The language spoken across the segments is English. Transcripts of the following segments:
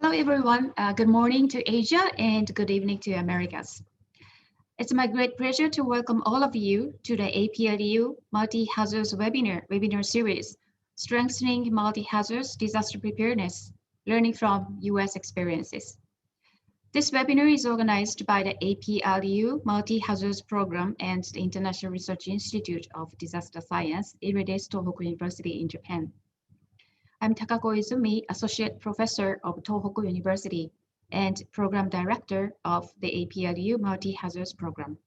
Hello, everyone. Good morning to Asia and good evening to Americas. It's my great pleasure to welcome all of you to the APRU Multi-Hazards webinar series, Strengthening Multi-Hazards Disaster Preparedness, Learning from U.S. Experiences. This webinar is organized by the APRU Multi-Hazards Program and the International Research Institute of Disaster Science, Irides Tohoku University in Japan. I'm Takako Izumi, Associate Professor of Tohoku University and Program Director of the APRU Multi-Hazards Program.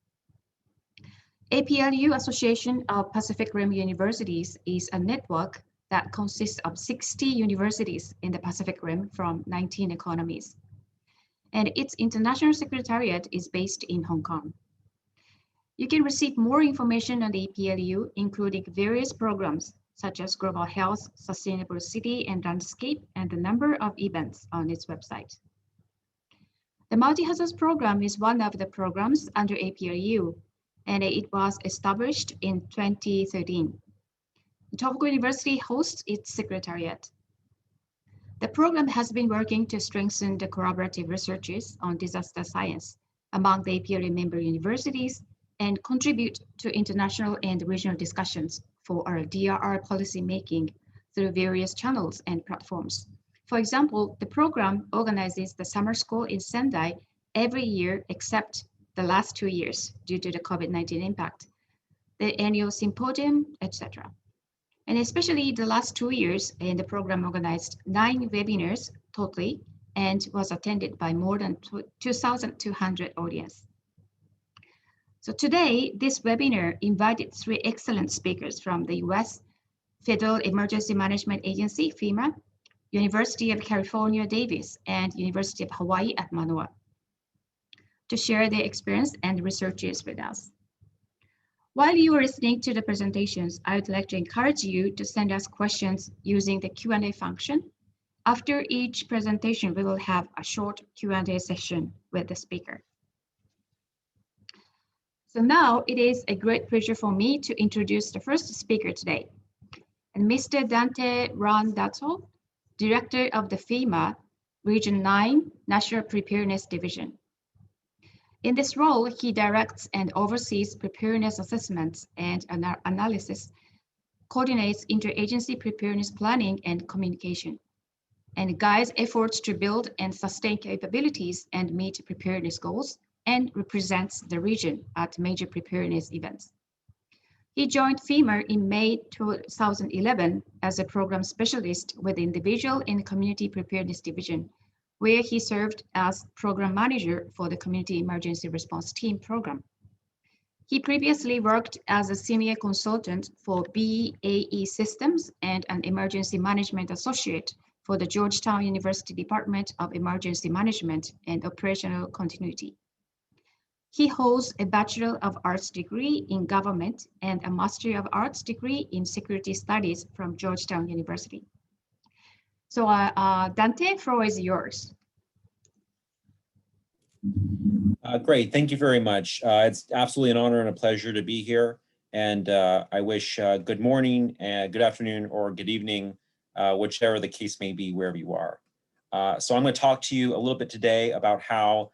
APRU Association of Pacific Rim Universities is a network that consists of 60 universities in the Pacific Rim from 19 economies. And its international secretariat is based in Hong Kong. You can receive more information on the APRU, including various programs such as Global Health, Sustainable City and Landscape, and the number of events on its website. The Multi-Hazards Program is one of the programs under APRU, and it was established in 2013. Tohoku University hosts its secretariat. The program has been working to strengthen the collaborative researches on disaster science among the APRU member universities and contribute to international and regional discussions for our DRR policy making through various channels and platforms. For example, the program organizes the summer school in Sendai every year except the last 2 years due to the COVID-19 impact, the annual symposium, etc. And especially the last 2 years, and the program organized 9 webinars totally and was attended by more than 2,200 audience. So today, this webinar invited 3 excellent speakers from the US Federal Emergency Management Agency, FEMA, University of California, Davis, and University of Hawaii at Manoa to share their experience and researches with us. While you are listening to the presentations, I would like to encourage you to send us questions using the Q&A function. After each presentation, we will have a short Q&A session with the speaker. So now it is a great pleasure for me to introduce the first speaker today, and Mr. Dante Randazzo, Director of the FEMA Region 9 National Preparedness Division. In this role, he directs and oversees preparedness assessments and analysis, coordinates interagency preparedness planning and communication, and guides efforts to build and sustain capabilities and meet preparedness goals, and represents the region at major preparedness events. He joined FEMA in May 2011 as a program specialist within the Visual and Community Preparedness Division, where he served as program manager for the Community Emergency Response Team program. He previously worked as a senior consultant for BAE Systems and an emergency management associate for the Georgetown University Department of Emergency Management and Operational Continuity. He holds a Bachelor of Arts degree in government and a Master of Arts degree in security studies from Georgetown University. So Dante, floor is yours. Great, thank you very much. It's absolutely an honor and a pleasure to be here. And I wish good morning, and good afternoon, or good evening, whichever the case may be, wherever you are. So I'm going to talk to you a little bit today about how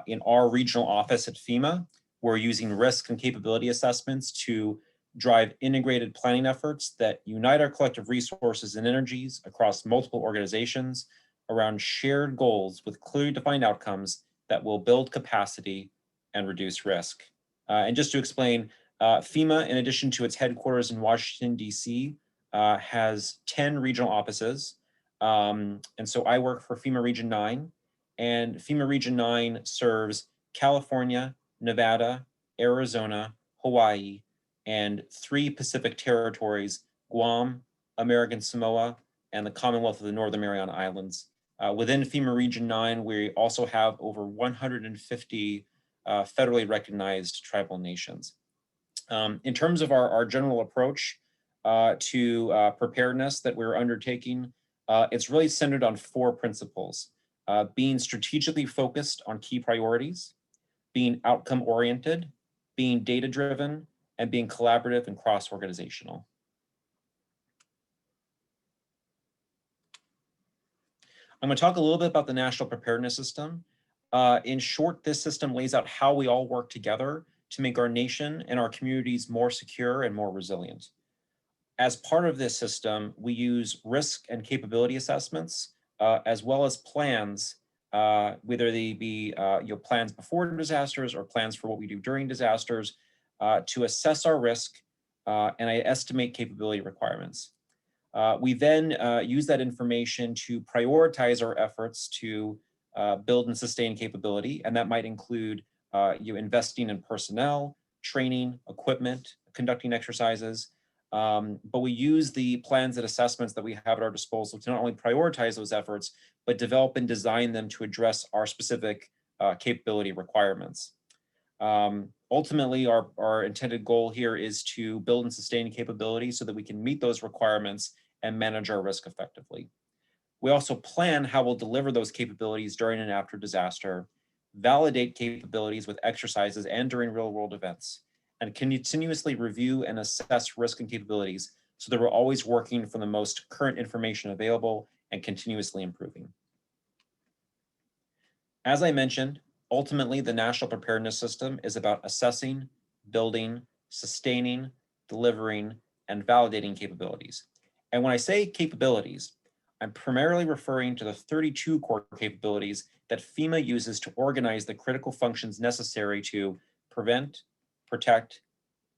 in our regional office at FEMA, we're using risk and capability assessments to drive integrated planning efforts that unite our collective resources and energies across multiple organizations around shared goals with clearly defined outcomes that will build capacity and reduce risk. And just to explain, FEMA, in addition to its headquarters in Washington, D.C., has 10 regional offices. And so I work for FEMA Region 9. And FEMA Region 9 serves California, Nevada, Arizona, Hawaii, and 3 Pacific territories, Guam, American Samoa, and the Commonwealth of the Northern Mariana Islands. Within FEMA Region 9, we also have over 150 federally recognized tribal nations. In terms of our general approach to preparedness that we're undertaking, it's really centered on 4 principles. Being strategically focused on key priorities, being outcome-oriented, being data-driven, and being collaborative and cross-organizational. I'm going to talk a little bit about the National Preparedness System. In short, this system lays out how we all work together to make our nation and our communities more secure and more resilient. As part of this system, we use risk and capability assessments, as well as plans, whether they be plans before disasters or plans for what we do during disasters, to assess our risk and estimate capability requirements. We then use that information to prioritize our efforts to build and sustain capability, and that might include investing in personnel, training, equipment, conducting exercises. But we use the plans and assessments that we have at our disposal to not only prioritize those efforts, but develop and design them to address our specific capability requirements. Ultimately, our intended goal here is to build and sustain capability so that we can meet those requirements and manage our risk effectively. We also plan how we'll deliver those capabilities during and after disaster, validate capabilities with exercises and during real-world events, and continuously review and assess risk and capabilities so that we're always working from the most current information available and continuously improving. As I mentioned, ultimately, the National Preparedness System is about assessing, building, sustaining, delivering, and validating capabilities. And when I say capabilities, I'm primarily referring to the 32 core capabilities that FEMA uses to organize the critical functions necessary to prevent, protect,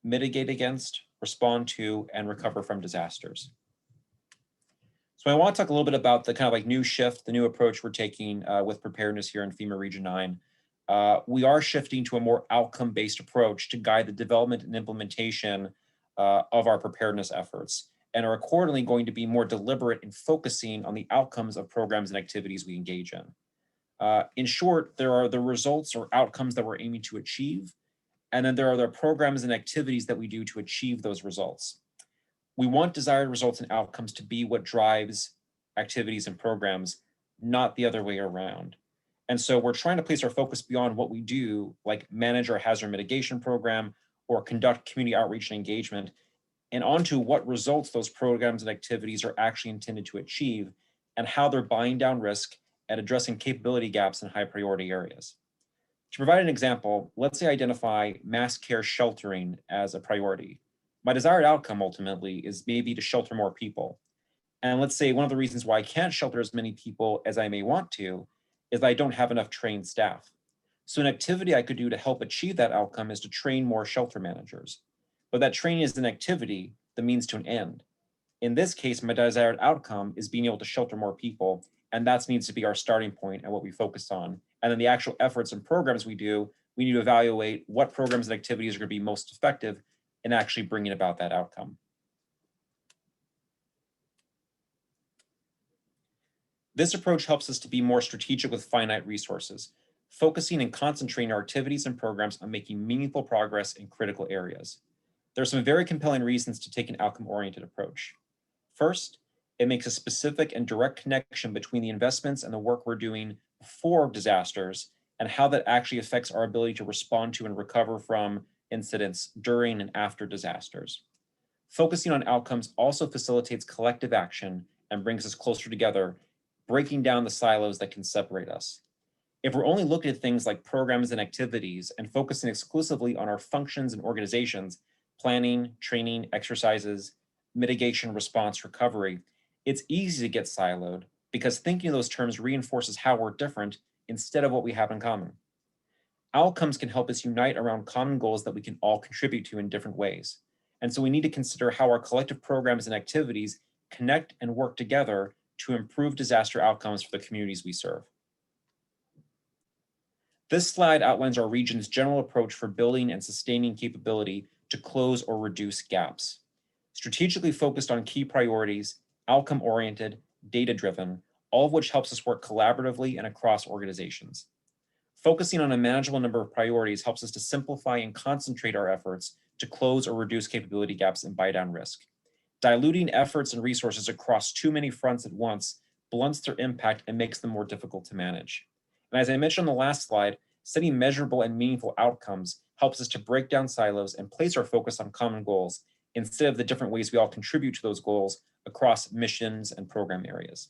mitigate against, respond to, and recover from disasters. So I want to talk a little bit about the kind of new shift, the new approach we're taking with preparedness here in FEMA Region 9. We are shifting to a more outcome-based approach to guide the development and implementation of our preparedness efforts, and are accordingly going to be more deliberate in focusing on the outcomes of programs and activities we engage in. In short, there are the results or outcomes that we're aiming to achieve, and then there are the programs and activities that we do to achieve those results. We want desired results and outcomes to be what drives activities and programs, not the other way around. And so we're trying to place our focus beyond what we do, like manage our hazard mitigation program or conduct community outreach and engagement, and onto what results those programs and activities are actually intended to achieve and how they're buying down risk and addressing capability gaps in high priority areas. To provide an example, let's say I identify mass care sheltering as a priority. My desired outcome ultimately is maybe to shelter more people. And let's say one of the reasons why I can't shelter as many people as I may want to is that I don't have enough trained staff. So an activity I could do to help achieve that outcome is to train more shelter managers. But that training is an activity, the means to an end. In this case, my desired outcome is being able to shelter more people, and that needs to be our starting point and what we focus on. And then the actual efforts and programs we do, we need to evaluate what programs and activities are going to be most effective in actually bringing about that outcome. This approach helps us to be more strategic with finite resources, focusing and concentrating our activities and programs on making meaningful progress in critical areas. There are some very compelling reasons to take an outcome-oriented approach. First, it makes a specific and direct connection between the investments and the work we're doing before disasters and how that actually affects our ability to respond to and recover from incidents during and after disasters. Focusing on outcomes also facilitates collective action and brings us closer together, breaking down the silos that can separate us. If we're only looking at things like programs and activities and focusing exclusively on our functions and organizations, planning, training, exercises, mitigation, response, recovery, it's easy to get siloed because thinking of those terms reinforces how we're different instead of what we have in common. Outcomes can help us unite around common goals that we can all contribute to in different ways. And so we need to consider how our collective programs and activities connect and work together to improve disaster outcomes for the communities we serve. This slide outlines our region's general approach for building and sustaining capability to close or reduce gaps. Strategically focused on key priorities, outcome-oriented, data-driven, all of which helps us work collaboratively and across organizations. Focusing on a manageable number of priorities helps us to simplify and concentrate our efforts to close or reduce capability gaps and buy down risk. Diluting efforts and resources across too many fronts at once blunts their impact and makes them more difficult to manage. And as I mentioned on the last slide, setting measurable and meaningful outcomes helps us to break down silos and place our focus on common goals instead of the different ways we all contribute to those goals across missions and program areas.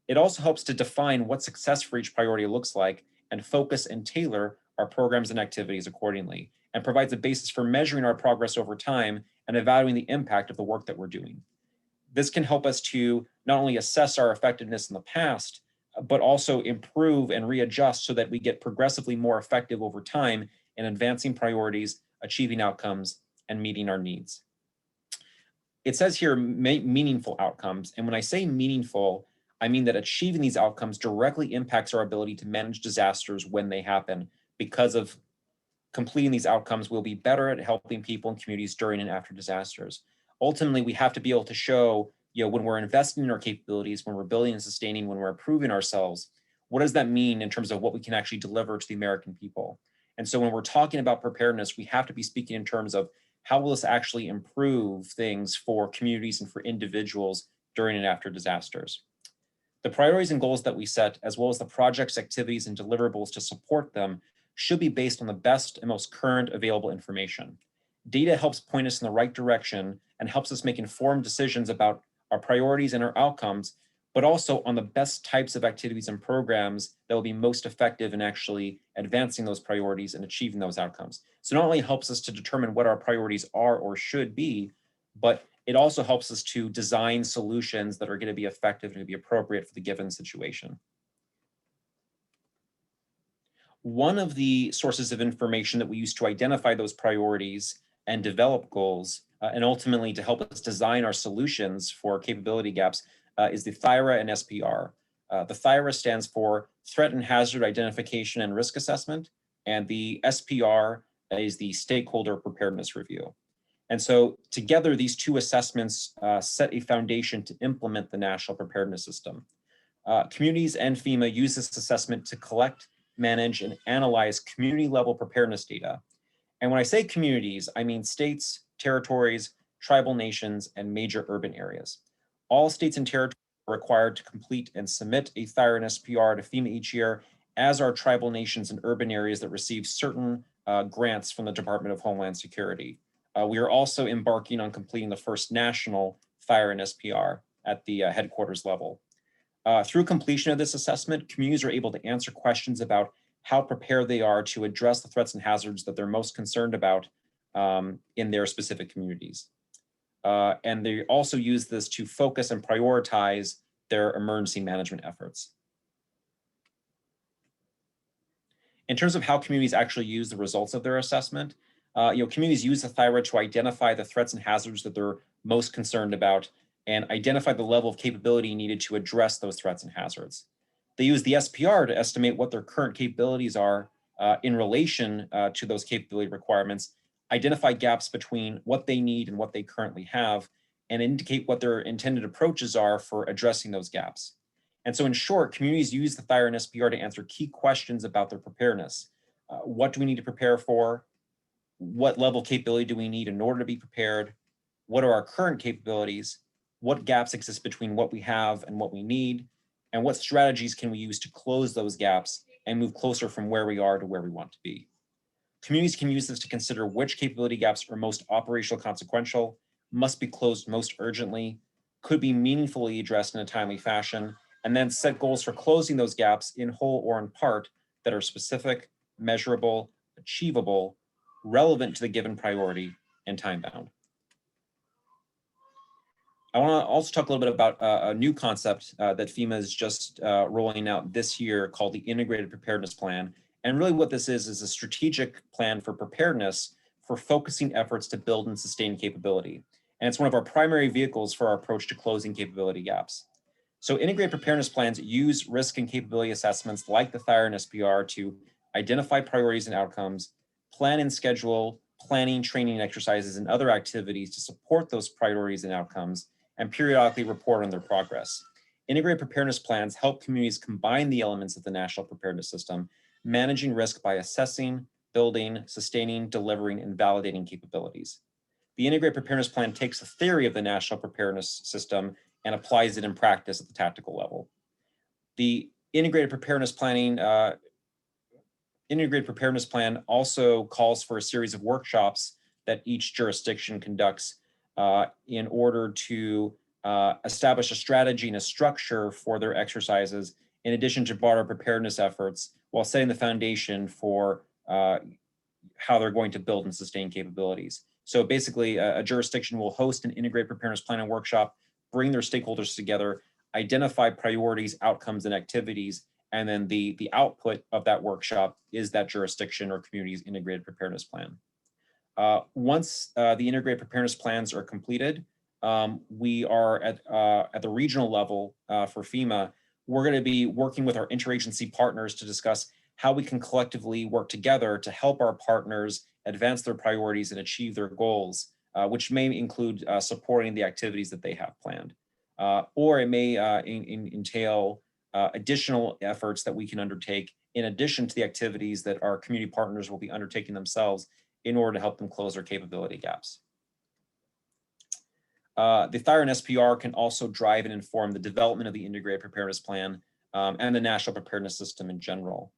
It also helps to define what success for each priority looks like and focus and tailor our programs and activities accordingly, and provides a basis for measuring our progress over time and evaluating the impact of the work that we're doing. This can help us to not only assess our effectiveness in the past, but also improve and readjust so that we get progressively more effective over time in advancing priorities, achieving outcomes, and meeting our needs. It says here meaningful outcomes. And when I say meaningful, I mean that achieving these outcomes directly impacts our ability to manage disasters when they happen. Because of completing these outcomes, we'll be better at helping people and communities during and after disasters. Ultimately, we have to be able to show, when we're investing in our capabilities, when we're building and sustaining, when we're improving ourselves, what does that mean in terms of what we can actually deliver to the American people? And so when we're talking about preparedness, we have to be speaking in terms of how will this actually improve things for communities and for individuals during and after disasters. The priorities and goals that we set, as well as the projects, activities, and deliverables to support them, should be based on the best and most current available information. Data helps point us in the right direction and helps us make informed decisions about our priorities and our outcomes, but also on the best types of activities and programs that will be most effective in actually advancing those priorities and achieving those outcomes. So not only helps us to determine what our priorities are or should be, but it also helps us to design solutions that are going to be effective and be appropriate for the given situation. One of the sources of information that we use to identify those priorities and develop goals, and ultimately to help us design our solutions for capability gaps, is the THIRA and SPR. The THIRA stands for Threat and Hazard Identification and Risk Assessment, and the SPR is the Stakeholder Preparedness Review. And so together, these two assessments set a foundation to implement the National Preparedness System. Communities and FEMA use this assessment to collect, manage, and analyze community-level preparedness data. And when I say communities, I mean states, territories, tribal nations, and major urban areas. All states and territories are required to complete and submit a THIRA and SPR to FEMA each year, as are tribal nations and urban areas that receive certain grants from the Department of Homeland Security. We are also embarking on completing the first national THIRA and SPR at the headquarters level. Through completion of this assessment, communities are able to answer questions about how prepared they are to address the threats and hazards that they're most concerned about in their specific communities. And they also use this to focus and prioritize their emergency management efforts. In terms of how communities actually use the results of their assessment, communities use the THIRA to identify the threats and hazards that they're most concerned about and identify the level of capability needed to address those threats and hazards. They use the SPR to estimate what their current capabilities are in relation to those capability requirements, identify gaps between what they need and what they currently have, and indicate what their intended approaches are for addressing those gaps. And so in short, communities use the THIRA and SPR to answer key questions about their preparedness. What do we need to prepare for? What level of capability do we need in order to be prepared? What are our current capabilities? What gaps exist between what we have and what we need? And what strategies can we use to close those gaps and move closer from where we are to where we want to be? Communities can use this to consider which capability gaps are most operational consequential, must be closed most urgently, could be meaningfully addressed in a timely fashion, and then set goals for closing those gaps in whole or in part that are specific, measurable, achievable, relevant to the given priority, and time-bound. I want to also talk a little bit about a new concept that FEMA is just rolling out this year called the Integrated Preparedness Plan. And really what this is a strategic plan for preparedness for focusing efforts to build and sustain capability. And it's one of our primary vehicles for our approach to closing capability gaps. So integrated preparedness plans use risk and capability assessments like the THIRA and SPR to identify priorities and outcomes, plan and schedule planning, training, exercises, and other activities to support those priorities and outcomes, and periodically report on their progress. Integrated preparedness plans help communities combine the elements of the National Preparedness System, managing risk by assessing, building, sustaining, delivering, and validating capabilities. The Integrated Preparedness Plan takes the theory of the National Preparedness System and applies it in practice at the tactical level. The Integrated Preparedness Plan also calls for a series of workshops that each jurisdiction conducts in order to establish a strategy and a structure for their exercises in addition to broader preparedness efforts, while setting the foundation for how they're going to build and sustain capabilities. So basically, a jurisdiction will host an integrated preparedness planning workshop, bring their stakeholders together, identify priorities, outcomes, and activities, and then the output of that workshop is that jurisdiction or community's integrated preparedness plan. Once the integrated preparedness plans are completed, we are at the regional level for FEMA, we're going to be working with our interagency partners to discuss how we can collectively work together to help our partners advance their priorities and achieve their goals, which may include supporting the activities that they have planned. Or it may entail additional efforts that we can undertake in addition to the activities that our community partners will be undertaking themselves in order to help them close their capability gaps. The THIR and SPR can also drive and inform the development of the integrated preparedness plan and the national preparedness system in general.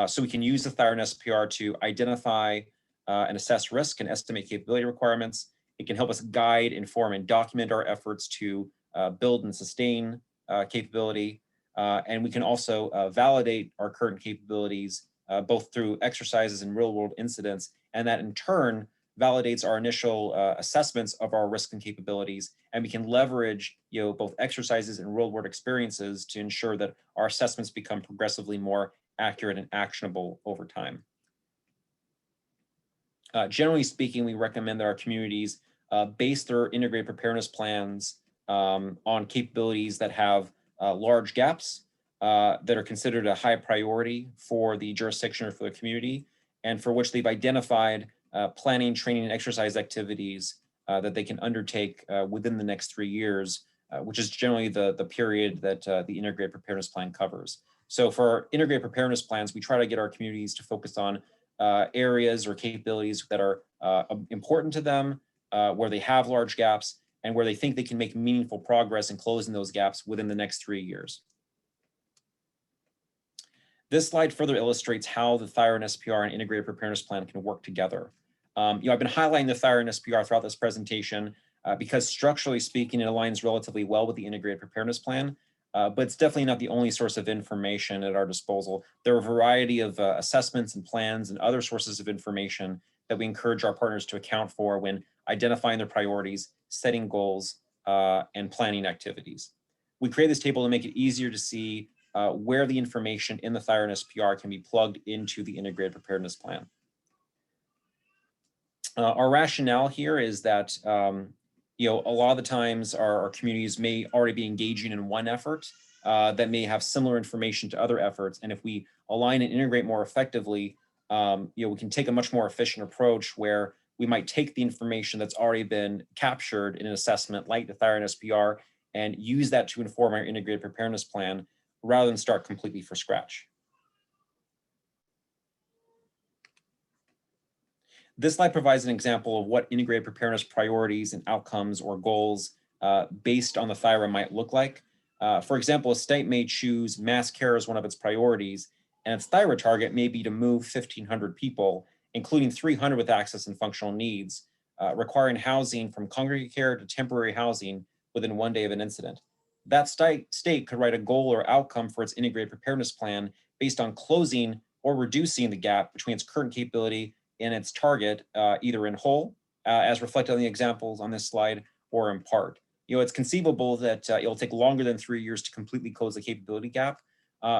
So we can use the THIR and SPR to identify and assess risk and estimate capability requirements. It can help us guide, inform, and document our efforts to build and sustain capability. And we can also validate our current capabilities both through exercises and real-world incidents, and that in turn validates our initial assessments of our risk and capabilities, and we can leverage both exercises and real-world experiences to ensure that our assessments become progressively more accurate and actionable over time. Generally speaking, we recommend that our communities base their integrated preparedness plans on capabilities that have large gaps that are considered a high priority for the jurisdiction or for the community, and for which they've identified planning, training, and exercise activities that they can undertake within the next 3 years, which is generally the period that the integrated preparedness plan covers. So for our integrated preparedness plans, we try to get our communities to focus on areas or capabilities that are important to them, where they have large gaps, and where they think they can make meaningful progress in closing those gaps within the next 3 years. This slide further illustrates how the THIR and SPR and integrated preparedness plan can work together. I've been highlighting the THIR and SPR throughout this presentation because structurally speaking, it aligns relatively well with the integrated preparedness plan, but it's definitely not the only source of information at our disposal. There are a variety of assessments and plans and other sources of information that we encourage our partners to account for when identifying their priorities, setting goals, and planning activities. We create this table to make it easier to see where the information in the THIR and SPR can be plugged into the integrated preparedness plan. Our rationale here is that a lot of the times our communities may already be engaging in one effort that may have similar information to other efforts, and if we align and integrate more effectively, we can take a much more efficient approach where we might take the information that's already been captured in an assessment like the THIR and SPR and use that to inform our integrated preparedness plan rather than start completely from scratch. This slide provides an example of what integrated preparedness priorities and outcomes or goals based on the THIR might look like. For example, a state may choose mass care as one of its priorities, and its THIR target may be to move 1,500 people, including 300 with access and functional needs, requiring housing from congregate care to temporary housing within 1 day of an incident. That state could write a goal or outcome for its integrated preparedness plan based on closing or reducing the gap between its current capability and its target, either in whole, as reflected on the examples on this slide, or in part. It's conceivable that it'll take longer than 3 years to completely close the capability gap.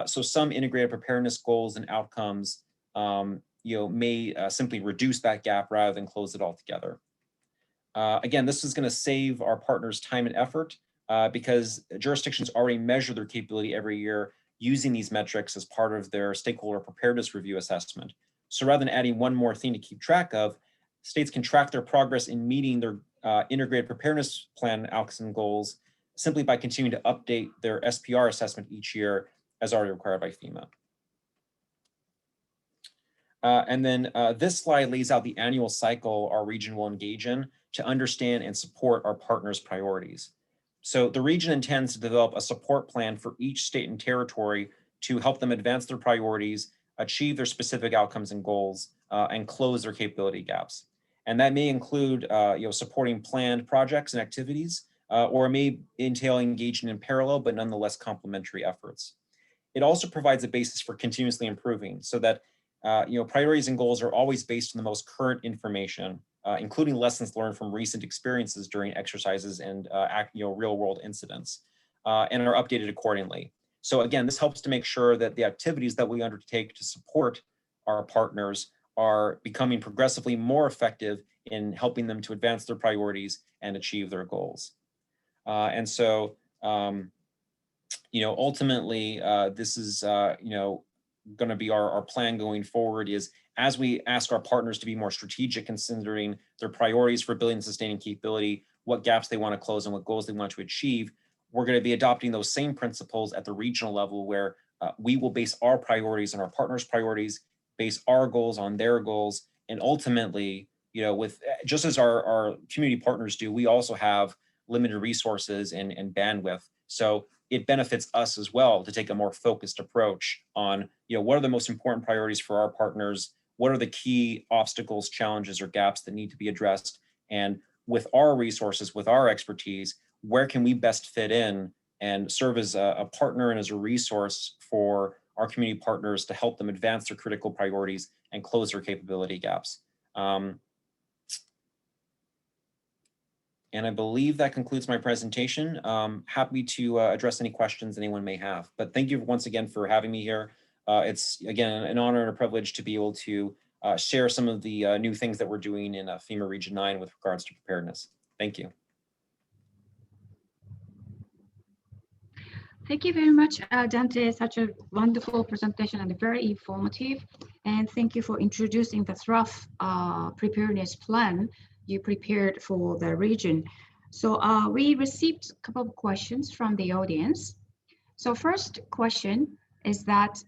So some integrated preparedness goals and outcomes may simply reduce that gap rather than close it altogether. Again, this is going to save our partners time and effort because jurisdictions already measure their capability every year using these metrics as part of their stakeholder preparedness review assessment. So rather than adding one more thing to keep track of, states can track their progress in meeting their integrated preparedness plan outcomes and goals simply by continuing to update their SPR assessment each year as already required by FEMA. And then this slide lays out the annual cycle our region will engage in to understand and support our partners' priorities. So the region intends to develop a support plan for each state and territory to help them advance their priorities, achieve their specific outcomes and goals, and close their capability gaps. And that may include supporting planned projects and activities or it may entail engaging in parallel but nonetheless complementary efforts. It also provides a basis for continuously improving so that priorities and goals are always based on the most current information, including lessons learned from recent experiences during exercises and real world incidents, and are updated accordingly. So again, this helps to make sure that the activities that we undertake to support our partners are becoming progressively more effective in helping them to advance their priorities and achieve their goals. And so, ultimately, this is, going to be our plan going forward is as we ask our partners to be more strategic considering their priorities for building and sustaining capability, what gaps they want to close and what goals they want to achieve, we're going to be adopting those same principles at the regional level where we will base our priorities on our partners' priorities, base our goals on their goals, and ultimately, with just as our community partners do, we also have limited resources and bandwidth. So it benefits us as well to take a more focused approach on, what are the most important priorities for our partners? What are the key obstacles, challenges, or gaps that need to be addressed? And with our resources, with our expertise, where can we best fit in and serve as a partner and as a resource for our community partners to help them advance their critical priorities and close their capability gaps? And I believe that concludes my presentation. Happy to address any questions anyone may have. But thank you once again for having me here. It's, again, an honor and a privilege to be able to share some of the new things that we're doing in FEMA Region 9 with regards to preparedness. Thank you. Thank you very much, Dante. Such a wonderful presentation and very informative. And thank you for introducing the rough preparedness plan you prepared for the region. So we received a couple of questions from the audience. So first question is that,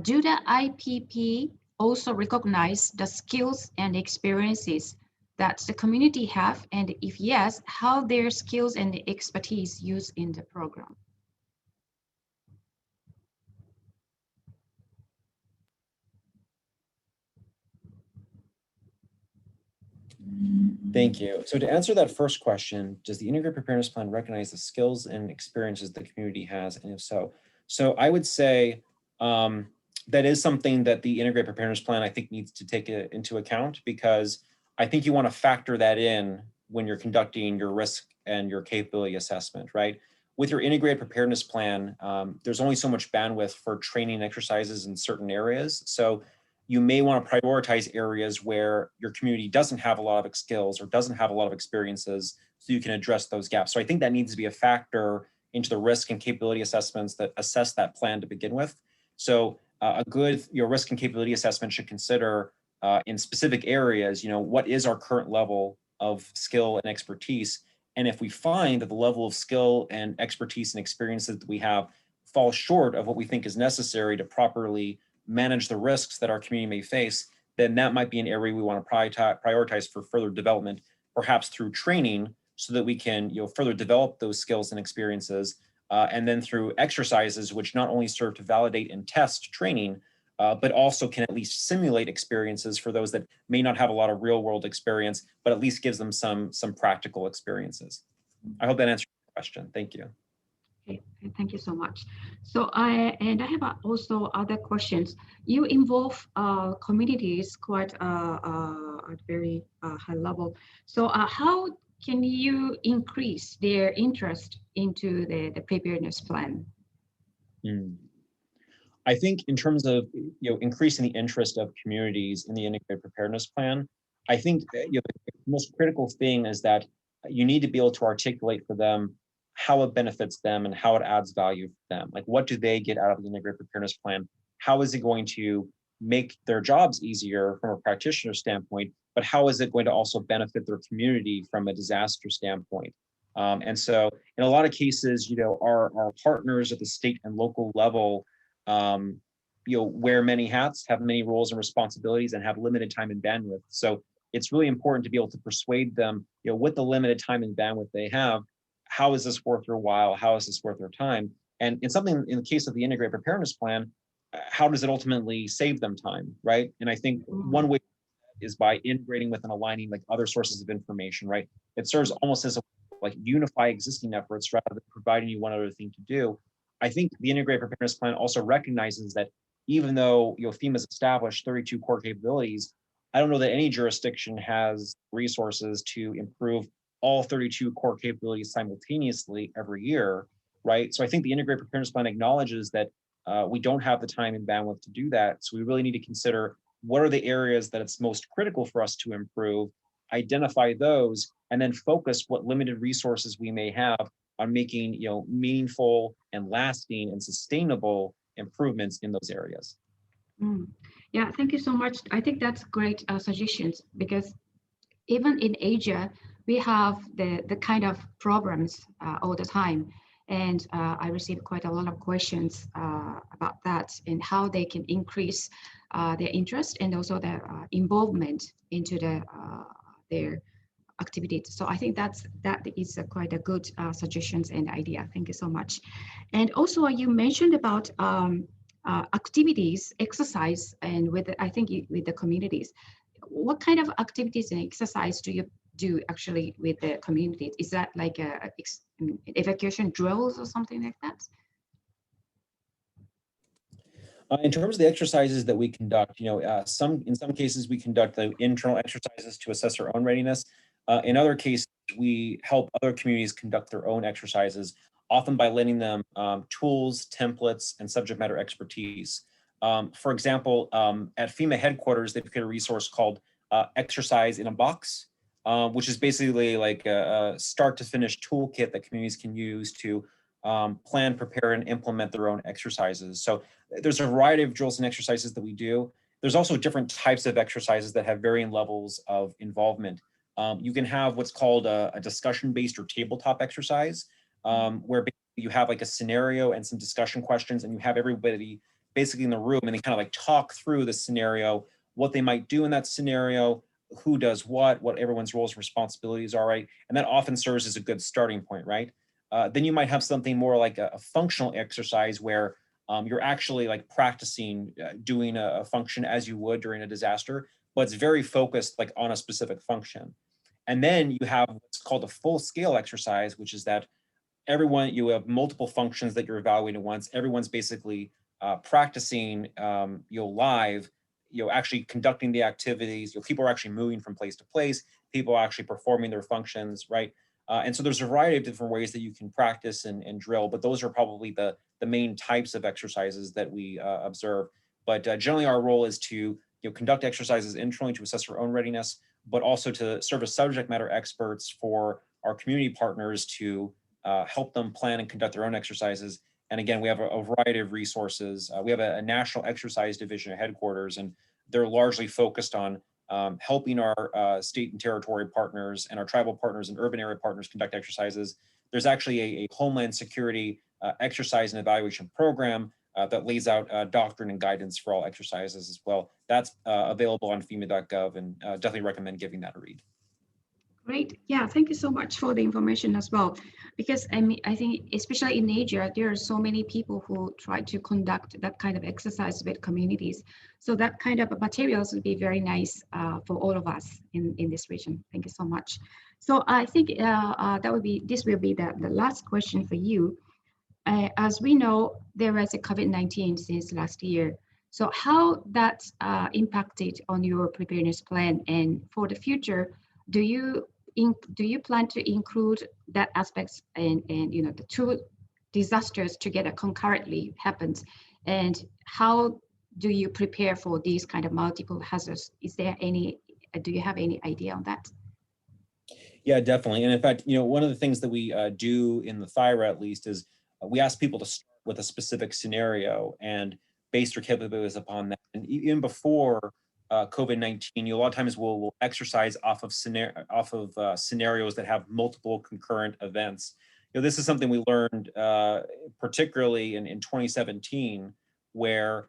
do the IPP also recognize the skills and experiences that the community have? And if yes, how their skills and expertise used in the program? Thank you. So to answer that first question, does the Integrated Preparedness Plan recognize the skills and experiences the community has? And if so, I would say that is something that the Integrated Preparedness Plan, I think, needs to take into account, because I think you want to factor that in when you're conducting your risk and your capability assessment, right? With your Integrated Preparedness Plan, there's only so much bandwidth for training exercises in certain areas. So you may want to prioritize areas where your community doesn't have a lot of skills or doesn't have a lot of experiences, so you can address those gaps. So I think that needs to be a factor into the risk and capability assessments that assess that plan to begin with. So a good risk and capability assessment should consider in specific areas, what is our current level of skill and expertise? And if we find that the level of skill and expertise and experiences that we have fall short of what we think is necessary to properly manage the risks that our community may face, then that might be an area we want to prioritize for further development, perhaps through training, so that we can further develop those skills and experiences, and then through exercises which not only serve to validate and test training, but also can at least simulate experiences for those that may not have a lot of real world experience, but at least gives them some practical experiences. I hope that answers your question. Thank you. Okay, thank you so much. So I have also other questions. You involve communities quite at very high level. So how can you increase their interest into the preparedness plan? I think in terms of increasing the interest of communities in the Integrated Preparedness Plan, I think the most critical thing is that you need to be able to articulate for them how it benefits them and how it adds value for them. Like, what do they get out of the Integrated Preparedness Plan? How is it going to make their jobs easier from a practitioner standpoint, but how is it going to also benefit their community from a disaster standpoint? And so in a lot of cases, our partners at the state and local level wear many hats, have many roles and responsibilities, and have limited time and bandwidth. So it's really important to be able to persuade them, with the limited time and bandwidth they have, how is this worth their while? How is this worth their time? And in the case of the Integrated Preparedness Plan, how does it ultimately save them time, right? And I think one way is by integrating with and aligning like other sources of information, right? It serves almost as a like unify existing efforts rather than providing you one other thing to do. I think the integrated preparedness plan also recognizes that even though FEMA's established 32 core capabilities, I don't know that any jurisdiction has resources to improve all 32 core capabilities simultaneously every year, right? So I think the integrated preparedness plan acknowledges that we don't have the time and bandwidth to do that. So we really need to consider what are the areas that it's most critical for us to improve, identify those, and then focus what limited resources we may have on making meaningful and lasting and sustainable improvements in those areas. Mm. Yeah, thank you so much. I think that's great suggestions, because even in Asia, we have the kind of problems all the time. And I received quite a lot of questions about that and how they can increase their interest and also their involvement into their activities. So I think that is quite a good suggestions and idea. Thank you so much. And also you mentioned about activities, exercise, and I think with the communities. What kind of activities and exercise do you do actually with the community? Is that like evacuation drills or something like that? In terms of the exercises that we conduct, in some cases we conduct the internal exercises to assess our own readiness. In other cases, we help other communities conduct their own exercises, often by lending them tools, templates, and subject matter expertise. For example, at FEMA headquarters, they've created a resource called Exercise in a Box, which is basically like a start to finish toolkit that communities can use to plan, prepare, and implement their own exercises. So there's a variety of drills and exercises that we do. There's also different types of exercises that have varying levels of involvement. You can have what's called a discussion-based or tabletop exercise, where you have like a scenario and some discussion questions, and you have everybody basically in the room, and they kind of like talk through the scenario, what they might do in that scenario, who does what everyone's roles and responsibilities are, right? And that often serves as a good starting point, right? Then you might have something more like a functional exercise where you're actually like practicing doing a function as you would during a disaster, but it's very focused like on a specific function. And then you have what's called a full scale exercise, which is that you have multiple functions that you're evaluating at once. Everyone's basically practicing live, actually conducting the activities. People are actually moving from place to place. People are actually performing their functions, right? And so there's a variety of different ways that you can practice and drill, but those are probably the main types of exercises that we observe. But generally our role is to conduct exercises internally to assess our own readiness, but also to serve as subject matter experts for our community partners to help them plan and conduct their own exercises. And again, we have a variety of resources. We have a national exercise division at headquarters, and they're largely focused on helping our state and territory partners and our tribal partners and urban area partners conduct exercises. There's actually a Homeland Security exercise and evaluation program that lays out doctrine and guidance for all exercises as well. That's available on FEMA.gov, and definitely recommend giving that a read. Great. Yeah, thank you so much for the information as well. Because I think especially in Asia, there are so many people who try to conduct that kind of exercise with communities. So that kind of materials would be very nice for all of us in this region. Thank you so much. So I think this will be the last question for you. As we know, there was a COVID-19 since last year. So how that impacted on your preparedness plan, and for the future, do you plan to include that aspects and the two disasters together concurrently happened, and how do you prepare for these kind of multiple hazards? Do you have any idea on that? Yeah, definitely. And in fact, one of the things that we do in the THIRA at least is we ask people to start with a specific scenario and base their capabilities upon that. And even before COVID-19, a lot of times we'll exercise off of scenarios that have multiple concurrent events. This is something we learned particularly in 2017, where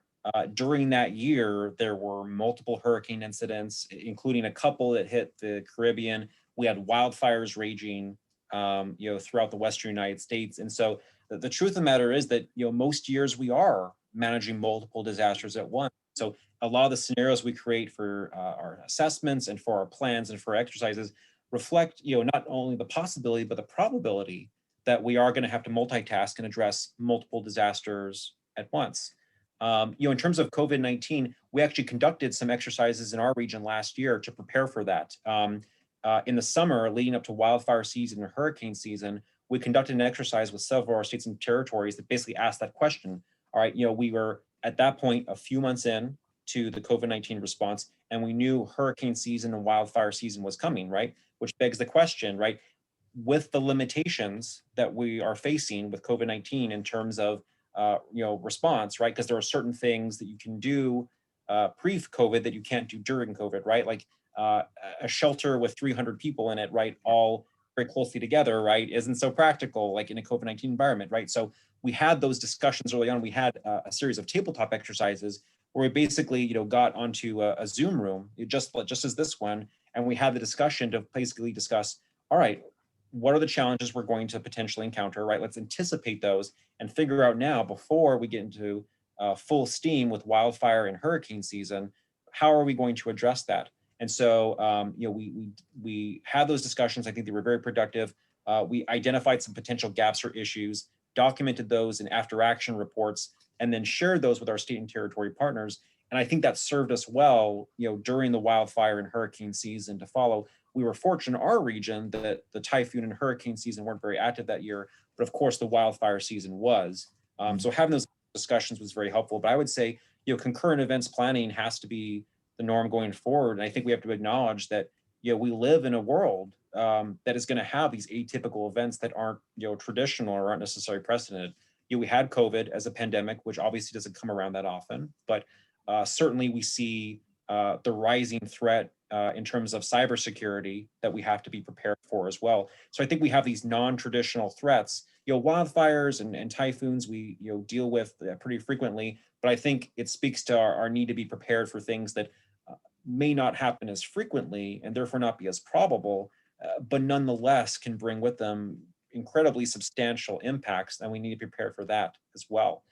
during that year, there were multiple hurricane incidents, including a couple that hit the Caribbean. We had wildfires raging, throughout the Western United States. And so the truth of the matter is that, most years we are managing multiple disasters at once. So a lot of the scenarios we create for our assessments and for our plans and for exercises reflect, not only the possibility, but the probability that we are going to have to multitask and address multiple disasters at once. In terms of COVID-19, we actually conducted some exercises in our region last year to prepare for that. In the summer, leading up to wildfire season and hurricane season, we conducted an exercise with several of our states and territories that basically asked that question. All right, we were at that point a few months in to the COVID-19 response, and we knew hurricane season and wildfire season was coming, right? Which begs the question, right? With the limitations that we are facing with COVID-19 in terms of response, right? Because there are certain things that you can do pre-COVID that you can't do during COVID, right? Like a shelter with 300 people in it, right? All very closely together, right? Isn't so practical like in a COVID-19 environment, right? So we had those discussions early on. We had a series of tabletop exercises where we basically, got onto a Zoom room, just as this one, and we had the discussion to basically discuss, all right, what are the challenges we're going to potentially encounter, right? Let's anticipate those and figure out now before we get into full steam with wildfire and hurricane season, how are we going to address that? And so, we had those discussions. I think they were very productive. We identified some potential gaps or issues, documented those in after action reports, and then shared those with our state and territory partners. And I think that served us well, during the wildfire and hurricane season to follow. We were fortunate in our region that the typhoon and hurricane season weren't very active that year, but of course the wildfire season was. So having those discussions was very helpful. But I would say, concurrent events planning has to be the norm going forward. And I think we have to acknowledge that, we live in a world that is going to have these atypical events that aren't, traditional or aren't necessarily precedented. We had COVID as a pandemic, which obviously doesn't come around that often, but certainly we see the rising threat in terms of cybersecurity that we have to be prepared for as well. So I think we have these non-traditional threats. Wildfires and typhoons we deal with pretty frequently, but I think it speaks to our need to be prepared for things that may not happen as frequently and therefore not be as probable, but nonetheless can bring with them incredibly substantial impacts, and we need to be prepared for that as well.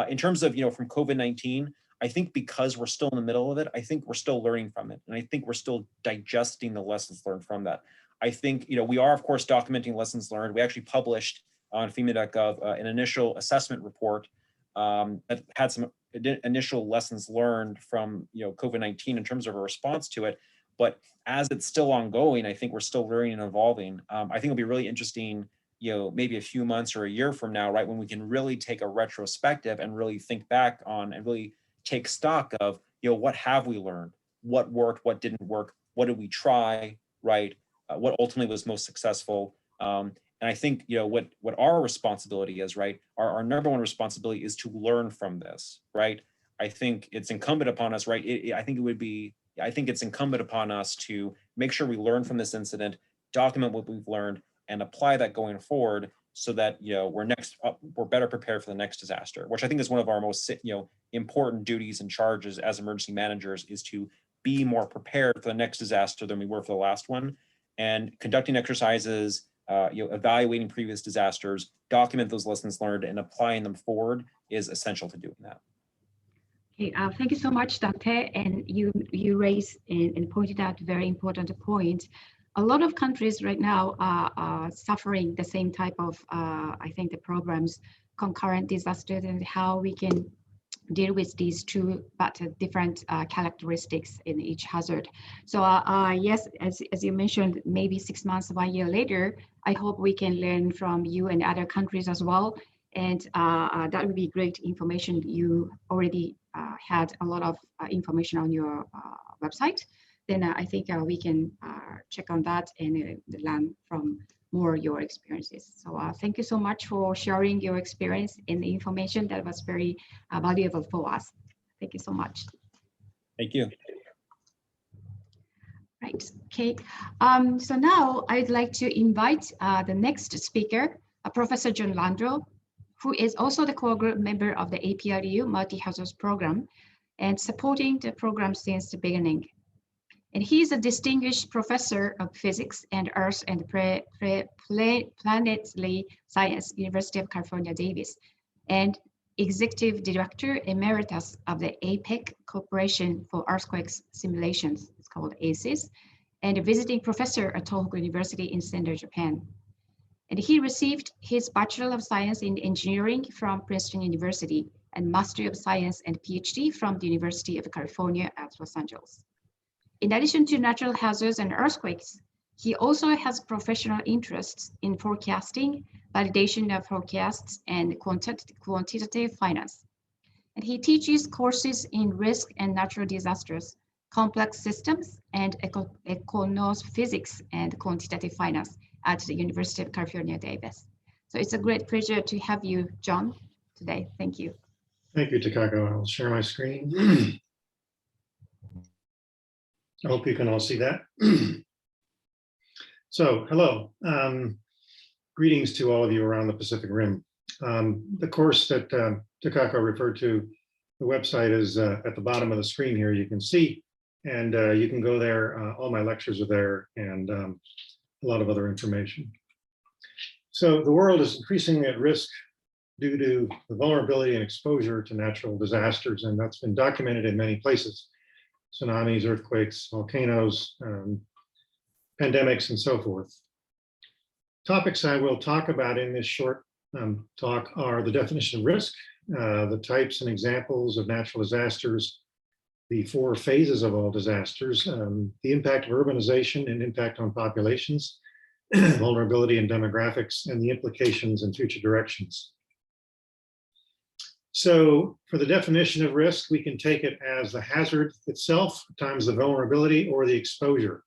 In terms of, from COVID-19, I think because we're still in the middle of it, I think we're still learning from it. And I think we're still digesting the lessons learned from that. I think, we are, of course, documenting lessons learned. We actually published on FEMA.gov an initial assessment report that had some initial lessons learned from, COVID-19 in terms of a response to it. But as it's still ongoing, I think we're still learning and evolving. I think it'll be really interesting, maybe a few months or a year from now, right, when we can really take a retrospective and really think back on and really take stock of, what have we learned, what worked, what didn't work, what did we try, right, what ultimately was most successful. And I think, what our responsibility is, right, our number one responsibility is to learn from this, right? I think it's incumbent upon us, right? I think it's incumbent upon us to make sure we learn from this incident, document what we've learned, and apply that going forward so that, we're better prepared for the next disaster, which I think is one of our most, important duties and charges as emergency managers, is to be more prepared for the next disaster than we were for the last one. And conducting exercises, evaluating previous disasters, document those lessons learned, and applying them forward is essential to doing that. Okay, thank you so much, Dr. And you raised and pointed out a very important point. A lot of countries right now are suffering the same type of, I think, the programs, concurrent disasters, and how we can deal with these two but different characteristics in each hazard. So yes, as you mentioned, maybe 6 months, 1 year later, I hope we can learn from you and other countries as well. And that would be great information. You already had a lot of information on your website. Then I think we can check on that and learn from more your experiences. So thank you so much for sharing your experience and the information that was very valuable for us. Thank you so much. Thank you. Right, okay. So now I'd like to invite the next speaker, Professor John Landro, who is also the core group member of the APRU Multi-Hazards Program and supporting the program since the beginning. And he is a distinguished professor of physics and earth and planetary science, University of California, Davis. And Executive Director Emeritus of the APEC Corporation for Earthquakes Simulations, it's called ACES, and a visiting professor at Tohoku University in Sendai, Japan. And he received his Bachelor of Science in Engineering from Princeton University and Master of Science and PhD from the University of California at Los Angeles. In addition to natural hazards and earthquakes, he also has professional interests in forecasting, validation of forecasts, and quantitative finance. And he teaches courses in risk and natural disasters, complex systems, and econophysics and quantitative finance at the University of California, Davis. So it's a great pleasure to have you, John, today. Thank you. Thank you, Takako. I'll share my screen. I hope you can all see that. So, hello. Greetings to all of you around the Pacific Rim. The course that Takako referred to, the website is at the bottom of the screen here, you can see, and you can go there. All my lectures are there, and a lot of other information. So the world is increasingly at risk due to the vulnerability and exposure to natural disasters, and that's been documented in many places: tsunamis, earthquakes, volcanoes, pandemics, and so forth. Topics I will talk about in this short talk are the definition of risk, the types and examples of natural disasters, the 4 phases of all disasters, the impact of urbanization and impact on populations, vulnerability and demographics, and the implications and future directions. So for the definition of risk, we can take it as the hazard itself times the vulnerability or the exposure.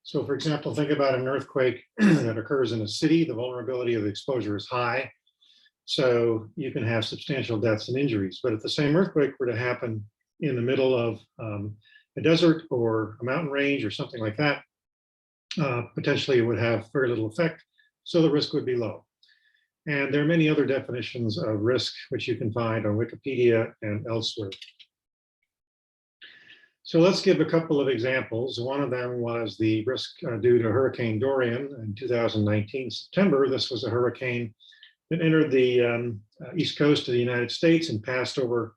So for example, think about an earthquake that occurs in a city. The vulnerability of the exposure is high. So you can have substantial deaths and injuries. But if the same earthquake were to happen in the middle of a desert or a mountain range or something like that, potentially it would have very little effect. So the risk would be low. And there are many other definitions of risk, which you can find on Wikipedia and elsewhere. So let's give a couple of examples. One of them was the risk due to Hurricane Dorian in 2019 September. This was a hurricane that entered the east coast of the United States and passed over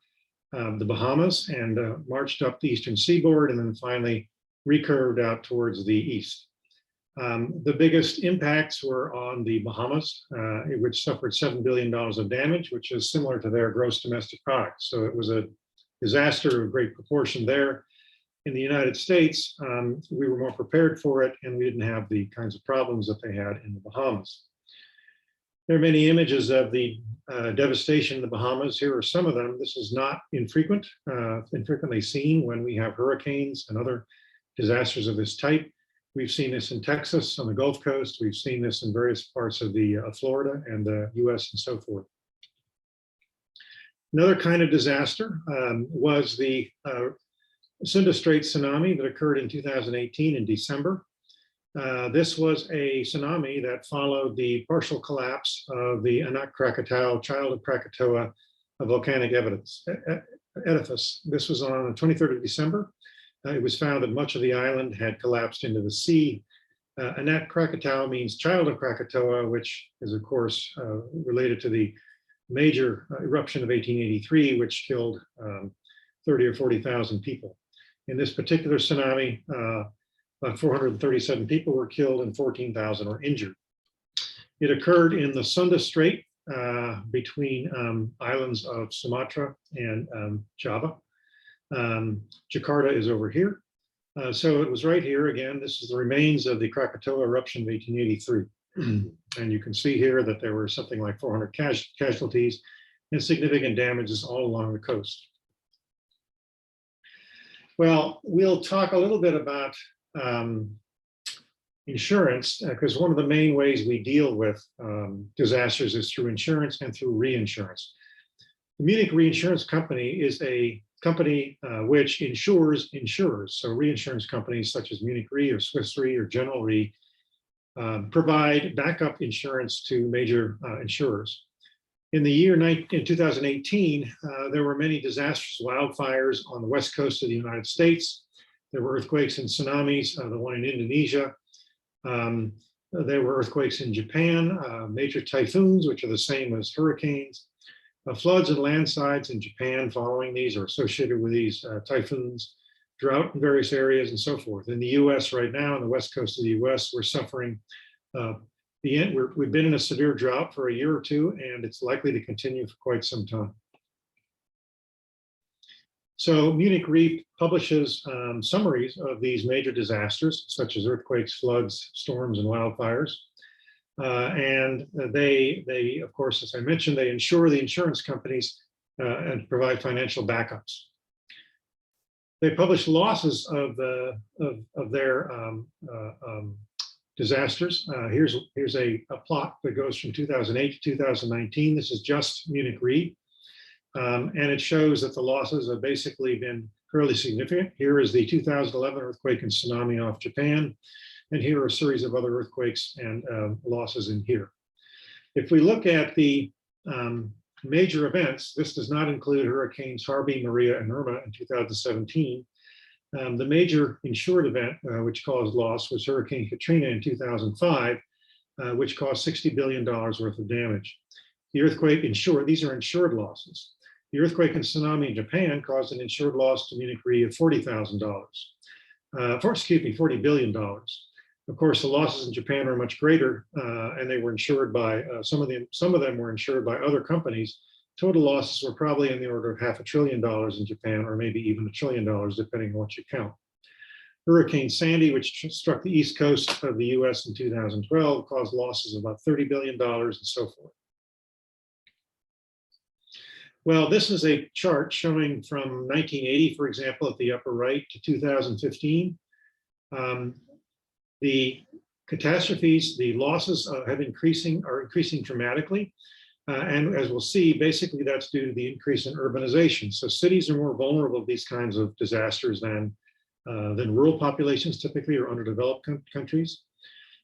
the Bahamas and marched up the eastern seaboard and then finally recurved out towards the east. The biggest impacts were on the Bahamas, which suffered $7 billion of damage, which is similar to their gross domestic product. So it was a disaster of great proportion there. In the United States, we were more prepared for it, and we didn't have the kinds of problems that they had in the Bahamas. There are many images of the devastation in the Bahamas. Here are some of them. This is not infrequently seen when we have hurricanes and other disasters of this type. We've seen this in Texas on the Gulf Coast. We've seen this in various parts of the Florida and the US and so forth. Another kind of disaster was the Sunda Strait tsunami that occurred in 2018 in December. This was a tsunami that followed the partial collapse of the Anak Krakatau, child of Krakatoa, volcanic edifice. This was on the 23rd of December. It was found that much of the island had collapsed into the sea. Anak Krakatau means child of Krakatoa, which is of course related to the major eruption of 1883, which killed 30 or 40,000 people. In this particular tsunami, about 437 people were killed and 14,000 were injured. It occurred in the Sunda Strait between islands of Sumatra and Java. Jakarta is over here. So it was right here again. This is the remains of the Krakatoa eruption of 1883. And you can see here that there were something like 400 casualties and significant damages all along the coast. Well, we'll talk a little bit about insurance, because one of the main ways we deal with disasters is through insurance and through reinsurance. The Munich Reinsurance Company is a company which insures insurers. So reinsurance companies such as Munich Re or Swiss Re or General Re provide backup insurance to major insurers. In the year 2018, there were many disastrous wildfires on the west coast of the United States. There were earthquakes and tsunamis, the one in Indonesia. There were earthquakes in Japan, major typhoons, which are the same as hurricanes. Floods and landslides in Japan following these are associated with these typhoons, drought in various areas, and so forth. In the US right now, on the west coast of the US, we're suffering we've been in a severe drought for a year or two, and it's likely to continue for quite some time. So Munich Re publishes summaries of these major disasters, such as earthquakes, floods, storms, and wildfires. And they, of course, as I mentioned, they insure the insurance companies and provide financial backups. They publish losses of their disasters. Here's a plot that goes from 2008 to 2019. This is just Munich Re. And it shows that the losses have basically been fairly significant. Here is the 2011 earthquake and tsunami off Japan. And here are a series of other earthquakes and losses in here. If we look at the major events, this does not include hurricanes Harvey, Maria, and Irma in 2017. The major insured event, which caused loss, was Hurricane Katrina in 2005, which caused $60 billion worth of damage. The earthquake insured, these are insured losses. The earthquake and tsunami in Japan caused an insured loss to Munich Re of $40 billion. Of course, the losses in Japan are much greater, and they were insured by some of them were insured by other companies. Total losses were probably in the order of $500 billion in Japan, or maybe even $1 trillion, depending on what you count. Hurricane Sandy, which struck the east coast of the US in 2012, caused losses of about $30 billion and so forth. Well, this is a chart showing from 1980, for example, at the upper right, to 2015. The catastrophes, the losses are increasing dramatically. And as we'll see, basically that's due to the increase in urbanization. So cities are more vulnerable to these kinds of disasters than rural populations typically, or underdeveloped countries.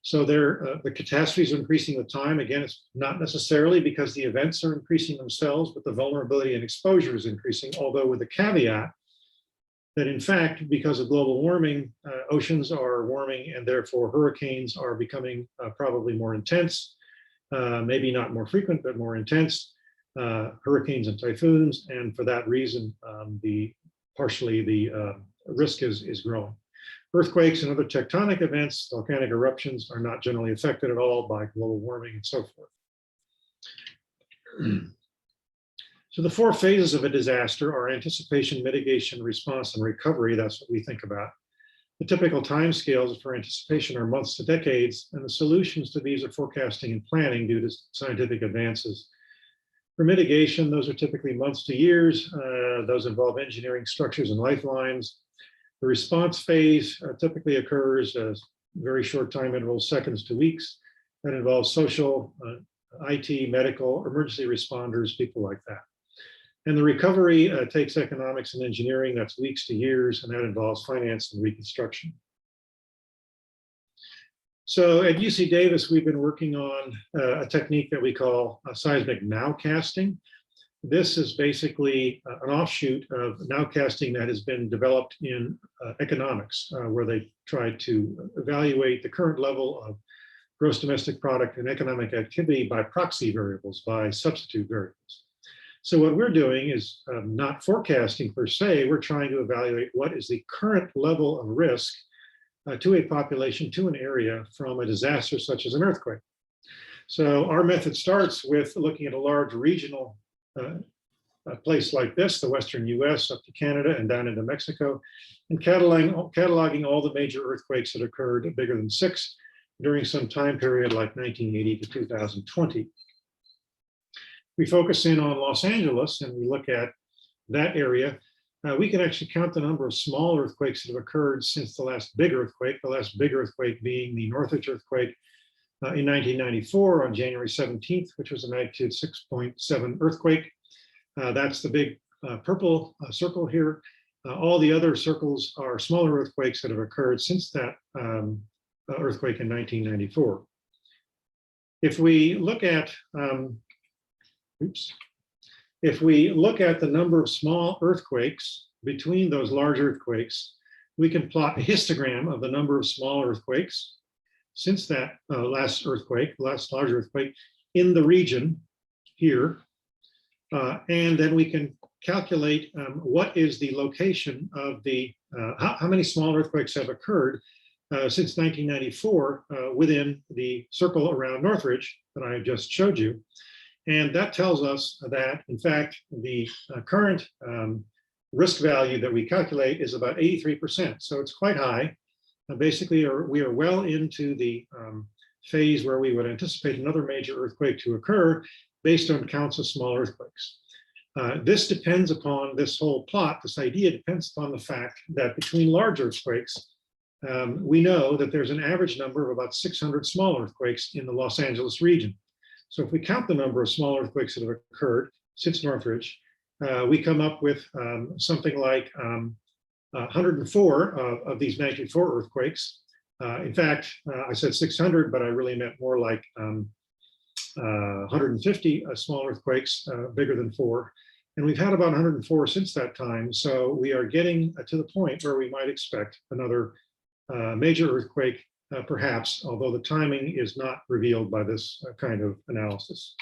So the catastrophes are increasing with time. Again, it's not necessarily because the events are increasing themselves, but the vulnerability and exposure is increasing, although with the caveat that in fact, because of global warming, oceans are warming, and therefore hurricanes are becoming probably more intense, maybe not more frequent, but more intense, hurricanes and typhoons. And for that reason, the risk is growing. Earthquakes and other tectonic events, volcanic eruptions, are not generally affected at all by global warming and so forth. So the four phases of a disaster are anticipation, mitigation, response, and recovery. That's what we think about. The typical timescales for anticipation are months to decades, and the solutions to these are forecasting and planning due to scientific advances. For mitigation, those are typically months to years. Those involve engineering structures and lifelines. The response phase typically occurs as very short time intervals, seconds to weeks. That involves social, IT, medical, emergency responders, people like that. And the recovery takes economics and engineering, that's weeks to years, and that involves finance and reconstruction. So at UC Davis, we've been working on a technique that we call seismic nowcasting. This is basically an offshoot of nowcasting that has been developed in economics, where they try to evaluate the current level of gross domestic product and economic activity by proxy variables, by substitute variables. So what we're doing is not forecasting per se, we're trying to evaluate what is the current level of risk to a population, to an area, from a disaster such as an earthquake. So our method starts with looking at a large regional a place like this, the Western US up to Canada and down into Mexico, and cataloging all the major earthquakes that occurred bigger than 6 during some time period like 1980 to 2020. We focus in on Los Angeles and we look at that area. We can actually count the number of small earthquakes that have occurred since the last big earthquake being the Northridge earthquake in 1994 on January 17th, which was a magnitude 6.7 earthquake. That's the big purple circle here. All the other circles are smaller earthquakes that have occurred since that earthquake in 1994. If we look at, if we look at the number of small earthquakes between those large earthquakes, we can plot a histogram of the number of small earthquakes since that last large earthquake in the region here. And then we can calculate what is the location of the, how many small earthquakes have occurred since 1994 within the circle around Northridge that I just showed you. And that tells us that, in fact, the current risk value that we calculate is about 83%. So it's quite high. Basically, we are well into the phase where we would anticipate another major earthquake to occur based on counts of small earthquakes. This depends upon this whole plot. This idea depends upon the fact that between large earthquakes, we know that there's an average number of about 600 small earthquakes in the Los Angeles region. So if we count the number of small earthquakes that have occurred since Northridge, we come up with something like 104 of these magnitude 4 earthquakes. In fact, I said 600, but I really meant more like 150 small earthquakes bigger than 4. And we've had about 104 since that time. So we are getting to the point where we might expect another major earthquake, perhaps, although the timing is not revealed by this kind of analysis.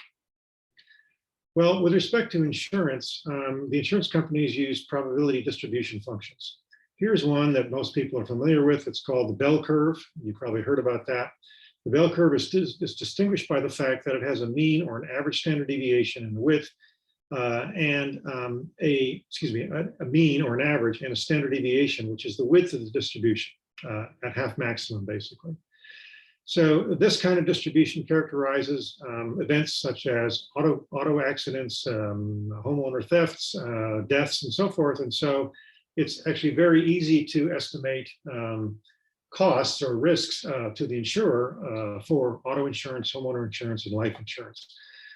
Well, with respect to insurance, the insurance companies use probability distribution functions. Here's one that most people are familiar with. It's called the bell curve. You probably heard about that. The bell curve is distinguished by the fact that it has a mean or an average standard deviation in the width and a mean or an average and a standard deviation, which is the width of the distribution at half maximum, basically. So this kind of distribution characterizes events such as auto accidents, homeowner thefts, deaths, and so forth. And so it's actually very easy to estimate costs or risks to the insurer for auto insurance, homeowner insurance, and life insurance.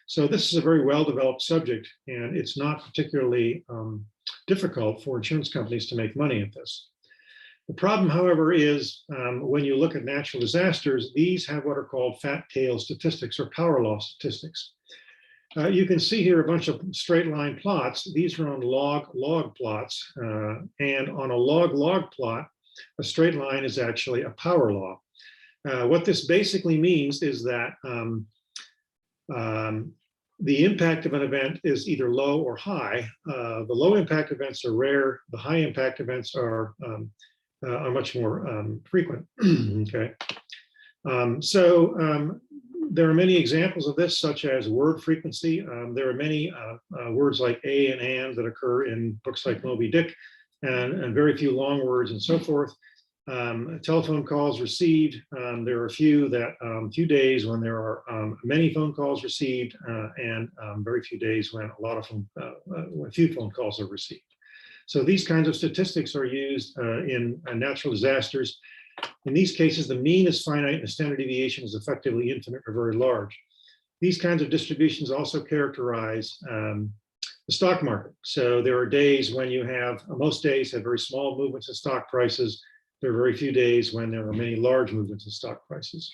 So this is a very well-developed subject, and it's not particularly difficult for insurance companies to make money at this. The problem, however, is when you look at natural disasters, these have what are called fat tail statistics or power law statistics. You can see here a bunch of straight line plots. These are on log plots. And on a log plot, a straight line is actually a power law. What this basically means is that the impact of an event is either low or high. The low impact events are rare. The high impact events are much more frequent. Okay. There are many examples of this, such as word frequency. There are many words like a and that occur in books like Moby Dick, and very few long words and so forth. Telephone calls received. There are a few days when there are many phone calls received, and very few days when a few phone calls are received. So these kinds of statistics are used in natural disasters. In these cases, the mean is finite and the standard deviation is effectively infinite or very large. These kinds of distributions also characterize the stock market. So there are days when you have, most days have very small movements in stock prices. There are very few days when there are many large movements in stock prices.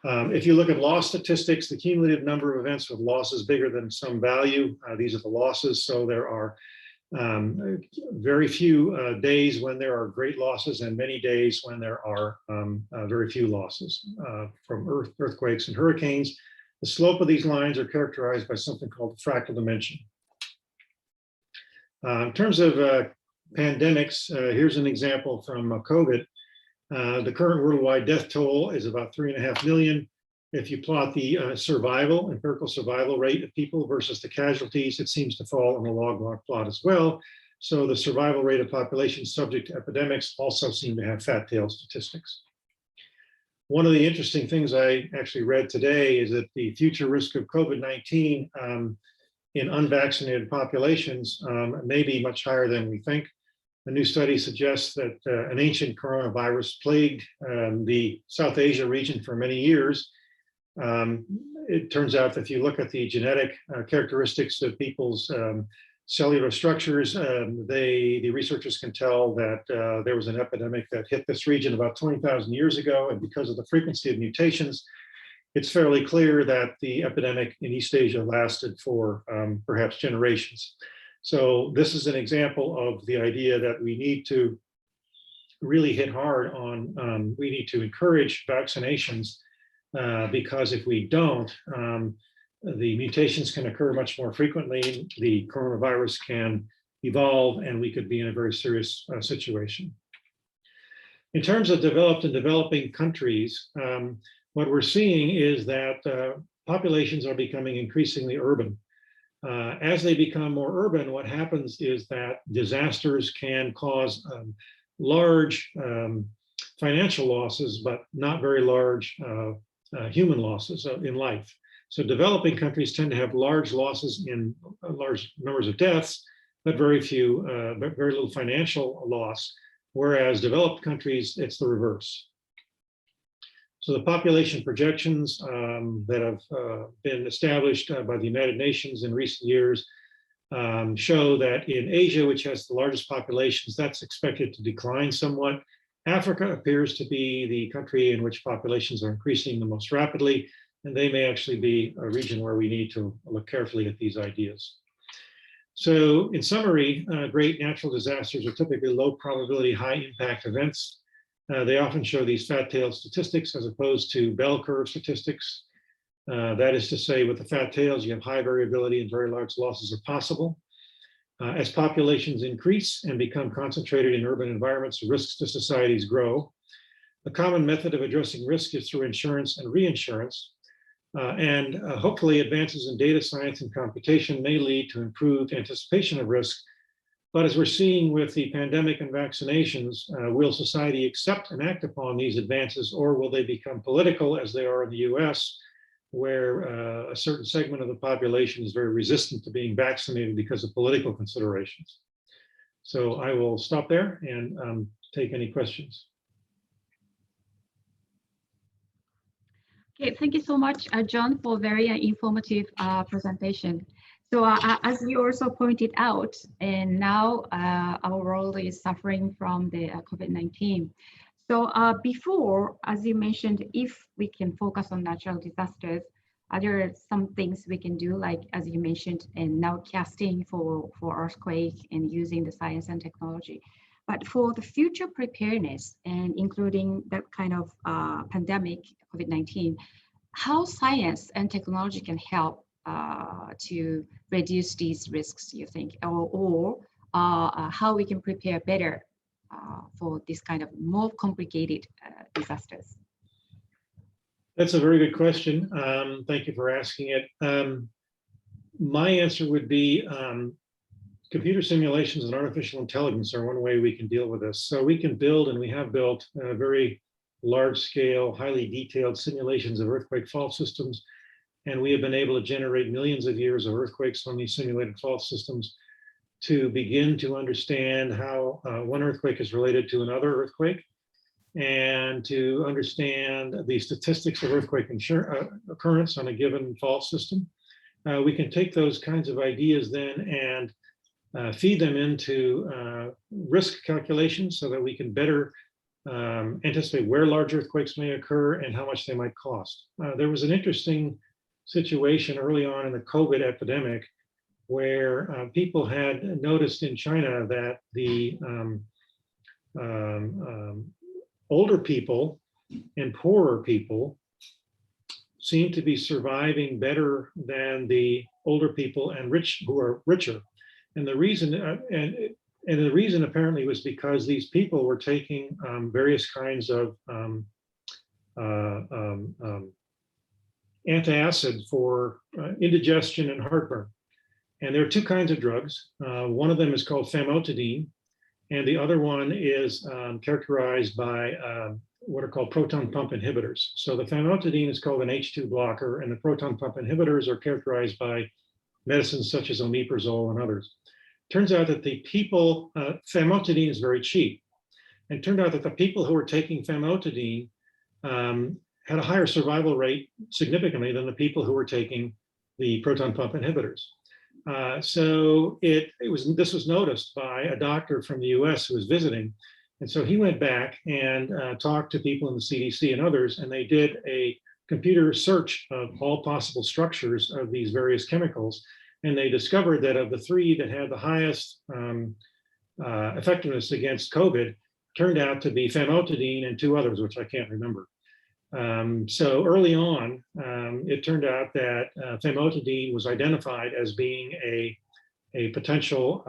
If you look at loss statistics, the cumulative number of events with losses bigger than some value, these are the losses. So there are very few days when there are great losses and many days when there are very few losses from earthquakes and hurricanes. The slope of these lines are characterized by something called the fractal dimension. In terms of pandemics, here's an example from COVID. The current worldwide death toll is about 3.5 million. If you plot the empirical survival rate of people versus the casualties, it seems to fall on the log plot as well. So the survival rate of populations subject to epidemics also seem to have fat tail statistics. One of the interesting things I actually read today is that the future risk of COVID-19 in unvaccinated populations may be much higher than we think. A new study suggests that an ancient coronavirus plagued the South Asia region for many years. It turns out that if you look at the genetic characteristics of people's cellular structures, the researchers can tell that there was an epidemic that hit this region about 20,000 years ago, and because of the frequency of mutations, it's fairly clear that the epidemic in East Asia lasted for perhaps generations. So this is an example of the idea that we need to really hit hard on, we need to encourage vaccinations because if we don't, the mutations can occur much more frequently. The coronavirus can evolve, and we could be in a very serious situation. In terms of developed and developing countries, what we're seeing is that populations are becoming increasingly urban. As they become more urban, what happens is that disasters can cause large financial losses, but not very large human losses in life. So developing countries tend to have large losses in large numbers of deaths, but very little financial loss. Whereas developed countries, it's the reverse. So the population projections that have been established by the United Nations in recent years show that in Asia, which has the largest populations, that's expected to decline somewhat. Africa appears to be the country in which populations are increasing the most rapidly, and they may actually be a region where we need to look carefully at these ideas. So in summary, great natural disasters are typically low probability, high impact events. They often show these fat tail statistics as opposed to bell curve statistics. That is to say, with the fat tails, you have high variability and very large losses are possible. As populations increase and become concentrated in urban environments, risks to societies grow. A common method of addressing risk is through insurance and reinsurance. Hopefully advances in data science and computation may lead to improved anticipation of risk. But as we're seeing with the pandemic and vaccinations, will society accept and act upon these advances, or will they become political as they are in the US, where a certain segment of the population is very resistant to being vaccinated because of political considerations? So I will stop there and take any questions. Okay, thank you so much, John, for very informative presentation. So as you also pointed out, and now our world is suffering from the COVID-19. So before, as you mentioned, if we can focus on natural disasters, are there some things we can do, like as you mentioned, and nowcasting for earthquake and using the science and technology. But for the future preparedness and including that kind of pandemic, COVID-19, how science and technology can help to reduce these risks, you think, or how we can prepare better for this kind of more complicated disasters? That's a very good question. Thank you for asking it. My answer would be computer simulations and artificial intelligence are one way we can deal with this. So we can build, and we have built, very large-scale, highly detailed simulations of earthquake fault systems. And we have been able to generate millions of years of earthquakes on these simulated fault systems to begin to understand how one earthquake is related to another earthquake, and to understand the statistics of earthquake occurrence on a given fault system. We can take those kinds of ideas then and feed them into risk calculations so that we can better anticipate where large earthquakes may occur and how much they might cost. There was an interesting situation early on in the COVID epidemic where people had noticed in China that the older people and poorer people seem to be surviving better than the older people and who are richer. And the reason, the reason apparently was because these people were taking various kinds of antacid for indigestion and heartburn. And there are two kinds of drugs. One of them is called famotidine, and the other one is characterized by what are called proton pump inhibitors. So the famotidine is called an H2 blocker, and the proton pump inhibitors are characterized by medicines such as omeprazole and others. Turns out that the people, famotidine is very cheap. And it turned out that the people who were taking famotidine had a higher survival rate significantly than the people who were taking the proton pump inhibitors. So this was noticed by a doctor from the US who was visiting. And so he went back and talked to people in the CDC and others, and they did a computer search of all possible structures of these various chemicals. And they discovered that of the three that had the highest effectiveness against COVID, turned out to be famotidine and two others, which I can't remember. So early on, it turned out that famotidine was identified as being a potential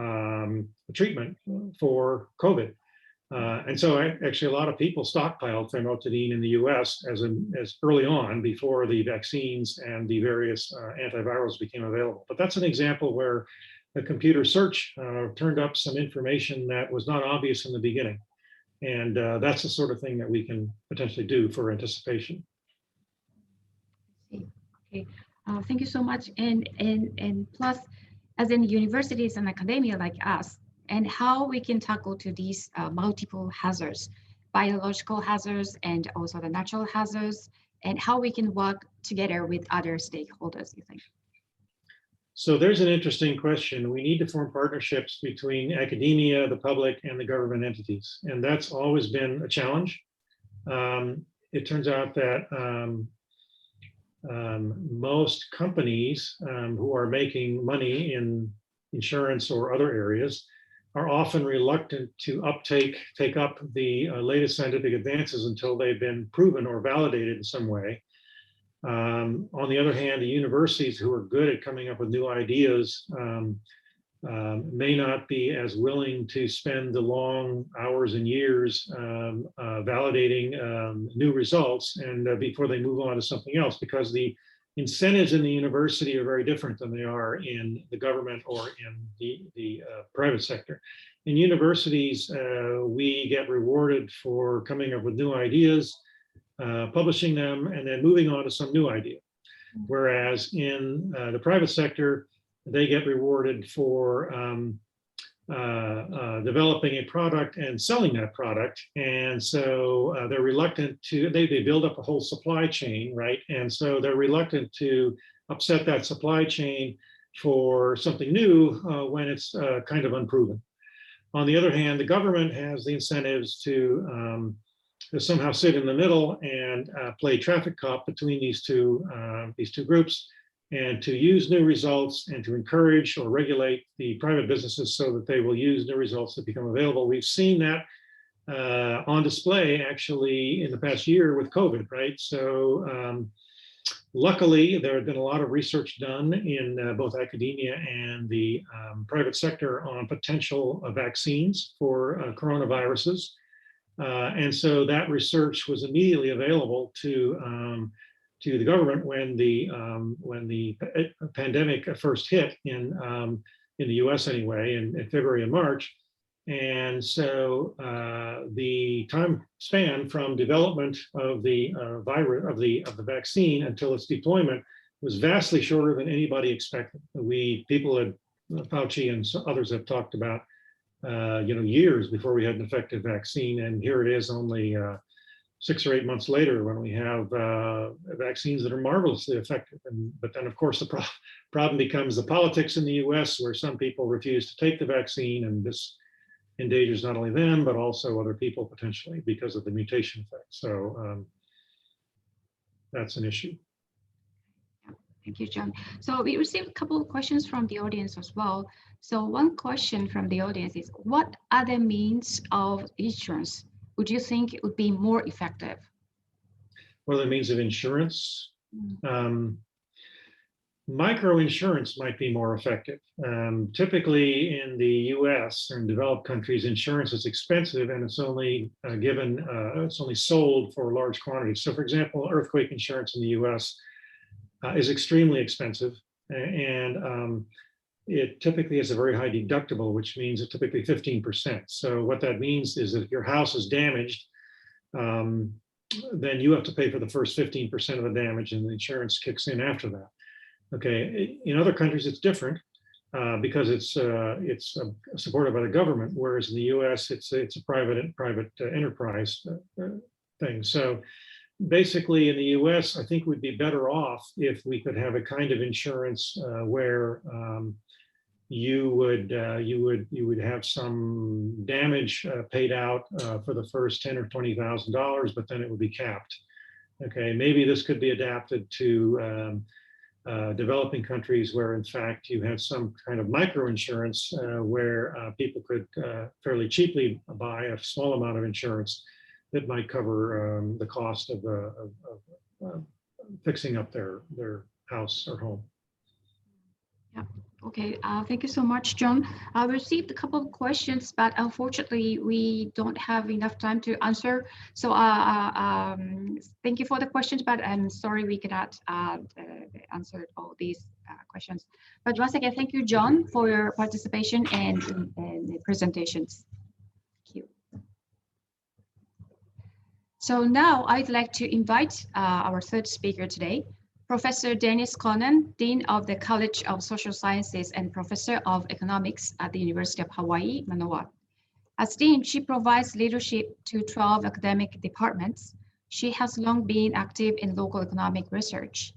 treatment for COVID. And so actually a lot of people stockpiled famotidine in the US as early on before the vaccines and the various antivirals became available. But that's an example where a computer search turned up some information that was not obvious in the beginning. And that's the sort of thing that we can potentially do for anticipation. Okay, thank you so much. And plus, as in universities and academia like us, and how we can tackle to these multiple hazards, biological hazards and also the natural hazards, and how we can work together with other stakeholders, you think? So there's an interesting question. We need to form partnerships between academia, the public, and the government entities. And that's always been a challenge. It turns out that most companies who are making money in insurance or other areas are often reluctant to take up the latest scientific advances until they've been proven or validated in some way. On the other hand, the universities who are good at coming up with new ideas may not be as willing to spend the long hours and years validating new results and before they move on to something else, because the incentives in the university are very different than they are in the government or in the private sector. In universities, we get rewarded for coming up with new ideas, publishing them, and then moving on to some new idea. Whereas in the private sector, they get rewarded for developing a product and selling that product. And so they're reluctant to, they build up a whole supply chain, right? And so they're reluctant to upset that supply chain for something new when it's kind of unproven. On the other hand, the government has the incentives to somehow sit in the middle and play traffic cop between these two groups, and to use new results and to encourage or regulate the private businesses so that they will use new results that become available. We've seen that on display actually in the past year with COVID, right? So luckily, there had been a lot of research done in both academia and the private sector on potential vaccines for coronaviruses. And so that research was immediately available to the government when the pandemic first hit in the U.S. anyway, in February and March. And so the time span from development of the virus of the vaccine until its deployment was vastly shorter than anybody expected. People had, Fauci and others have talked about years before we had an effective vaccine, and here it is only 6 or 8 months later when we have vaccines that are marvelously effective. But then, of course, the problem becomes the politics in the US, where some people refuse to take the vaccine, and this endangers not only them, but also other people potentially because of the mutation effect. So that's an issue. Thank you, John. So we received a couple of questions from the audience as well. So one question from the audience is, what other means of insurance would you think it would be more effective? What are the means of insurance? Microinsurance might be more effective. Typically in the US and developed countries, insurance is expensive and it's only it's only sold for large quantities. So for example, earthquake insurance in the US is extremely expensive, and it typically has a very high deductible, which means it's typically 15%. So what that means is that if your house is damaged, then you have to pay for the first 15% of the damage, and the insurance kicks in after that. Okay, in other countries it's different because it's supported by the government, whereas in the U.S. it's a private enterprise thing. So basically in the US, I think we'd be better off if we could have a kind of insurance where you would have some damage paid out for the first $10,000 or $20,000, but then it would be capped. Okay, maybe this could be adapted to developing countries where in fact you have some kind of microinsurance where people could fairly cheaply buy a small amount of insurance that might cover the cost of fixing up their house or home. Okay, thank you so much, John. I received a couple of questions, but unfortunately, we don't have enough time to answer. So thank you for the questions, but I'm sorry we cannot answer all these questions. But once again, thank you, John, for your participation and the presentations. Thank you. So now I'd like to invite our third speaker today, Professor Dennis Conan, Dean of the College of Social Sciences and Professor of Economics at the University of Hawaii, Manoa. As Dean, she provides leadership to 12 academic departments. She has long been active in local economic research.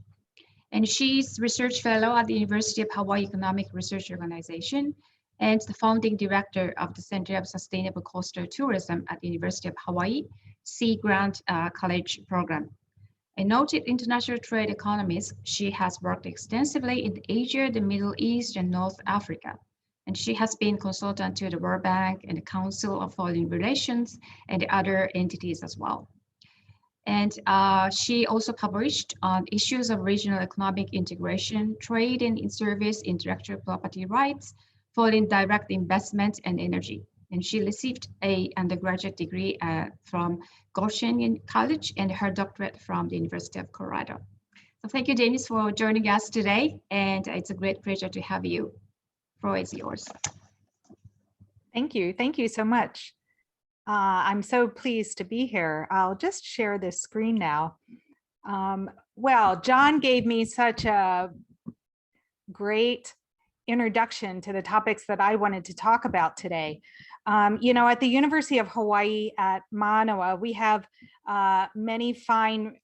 And she's Research Fellow at the University of Hawaii Economic Research Organization and the founding director of the Center of Sustainable Coastal Tourism at the University of Hawaii Sea Grant College Program. A noted international trade economist, she has worked extensively in Asia, the Middle East, and North Africa. And she has been consultant to the World Bank and the Council of Foreign Relations and other entities as well. And she also published on issues of regional economic integration, trade and in-service, intellectual property rights, foreign direct investment, and energy. And she received an undergraduate degree from Goshen College and her doctorate from the University of Colorado. So thank you, Dennis, for joining us today. And it's a great pleasure to have you. The floor is yours. Thank you. Thank you so much. I'm so pleased to be here. I'll just share this screen now. Well, John gave me such a great introduction to the topics that I wanted to talk about today. You know, at the University of Hawaii at Manoa, we have many fine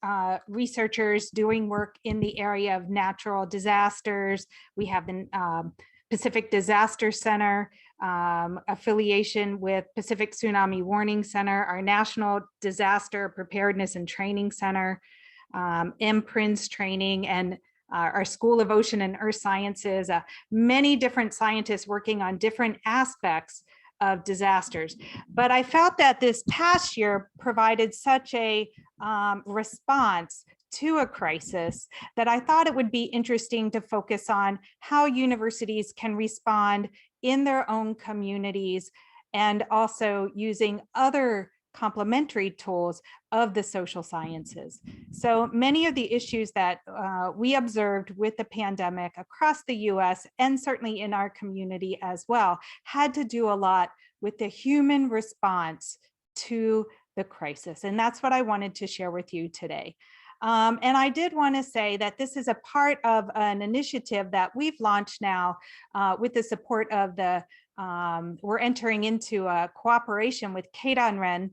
researchers doing work in the area of natural disasters. We have the Pacific Disaster Center, affiliation with Pacific Tsunami Warning Center, our National Disaster Preparedness and Training Center, MPRINS training, and our School of Ocean and Earth Sciences, many different scientists working on different aspects of disasters. But I felt that this past year provided such a response to a crisis that I thought it would be interesting to focus on how universities can respond in their own communities and also using other complementary tools of the social sciences. So many of the issues that we observed with the pandemic across the US and certainly in our community as well had to do a lot with the human response to the crisis. And that's what I wanted to share with you today. And I did want to say that this is a part of an initiative that we've launched now with the support of the we're entering into a cooperation with Keidanren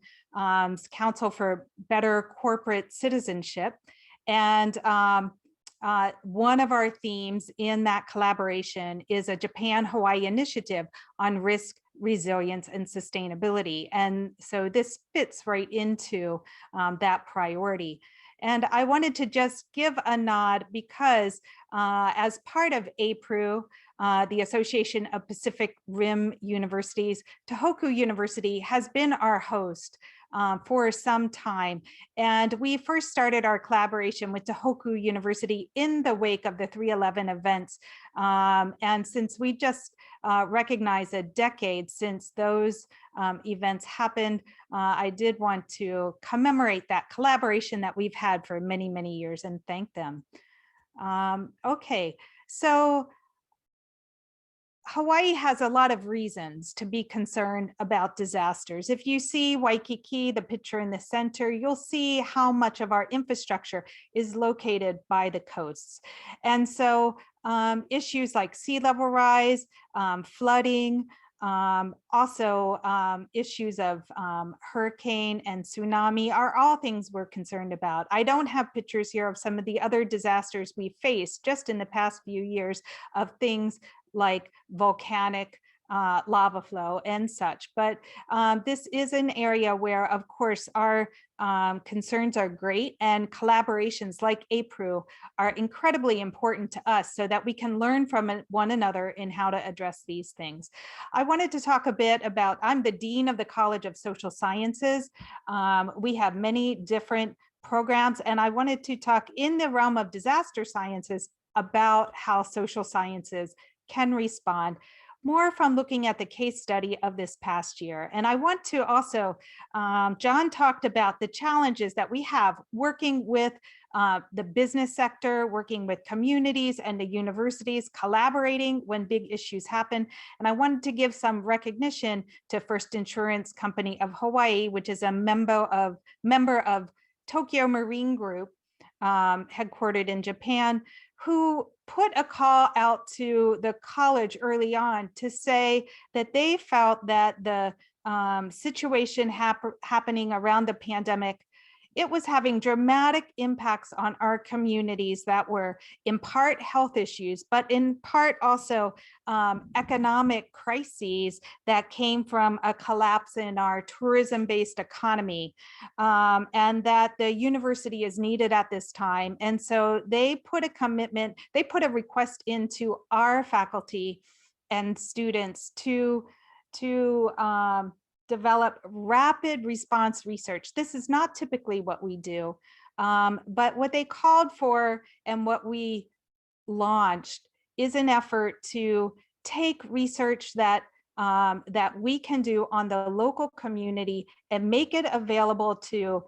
Council for Better Corporate Citizenship. And one of our themes in that collaboration is a Japan-Hawaii initiative on risk, resilience, and sustainability. And so this fits right into that priority. And I wanted to just give a nod because as part of APRU, the Association of Pacific Rim Universities, Tohoku University has been our host for some time. And we first started our collaboration with Tohoku University in the wake of the 3/11 events. And since we just recognized a decade since those events happened, I did want to commemorate that collaboration that we've had for many, many years and thank them. Okay, so Hawaii has a lot of reasons to be concerned about disasters. If you see Waikiki, the picture in the center, you'll see how much of our infrastructure is located by the coasts. And so issues like sea level rise, flooding, also issues of hurricane and tsunami are all things we're concerned about. I don't have pictures here of some of the other disasters we faced just in the past few years of things like volcanic lava flow and such. But this is an area where, of course, our concerns are great, and collaborations like APRU are incredibly important to us so that we can learn from one another in how to address these things. I wanted to talk a bit about, I'm the Dean of the College of Social Sciences. We have many different programs, and I wanted to talk in the realm of disaster sciences about how social sciences can respond, more from looking at the case study of this past year. And I want to also, John talked about the challenges that we have working with the business sector, working with communities and the universities, collaborating when big issues happen. And I wanted to give some recognition to First Insurance Company of Hawaii, which is a member of Tokyo Marine Group, headquartered in Japan, who put a call out to the college early on to say that they felt that the situation happening around the pandemic, it was having dramatic impacts on our communities that were in part health issues, but in part also economic crises that came from a collapse in our tourism-based economy, and that the university is needed at this time. And so they put a commitment, they put a request into our faculty and students to develop rapid response research. This is not typically what we do, but what they called for and what we launched is an effort to take research that that we can do on the local community and make it available to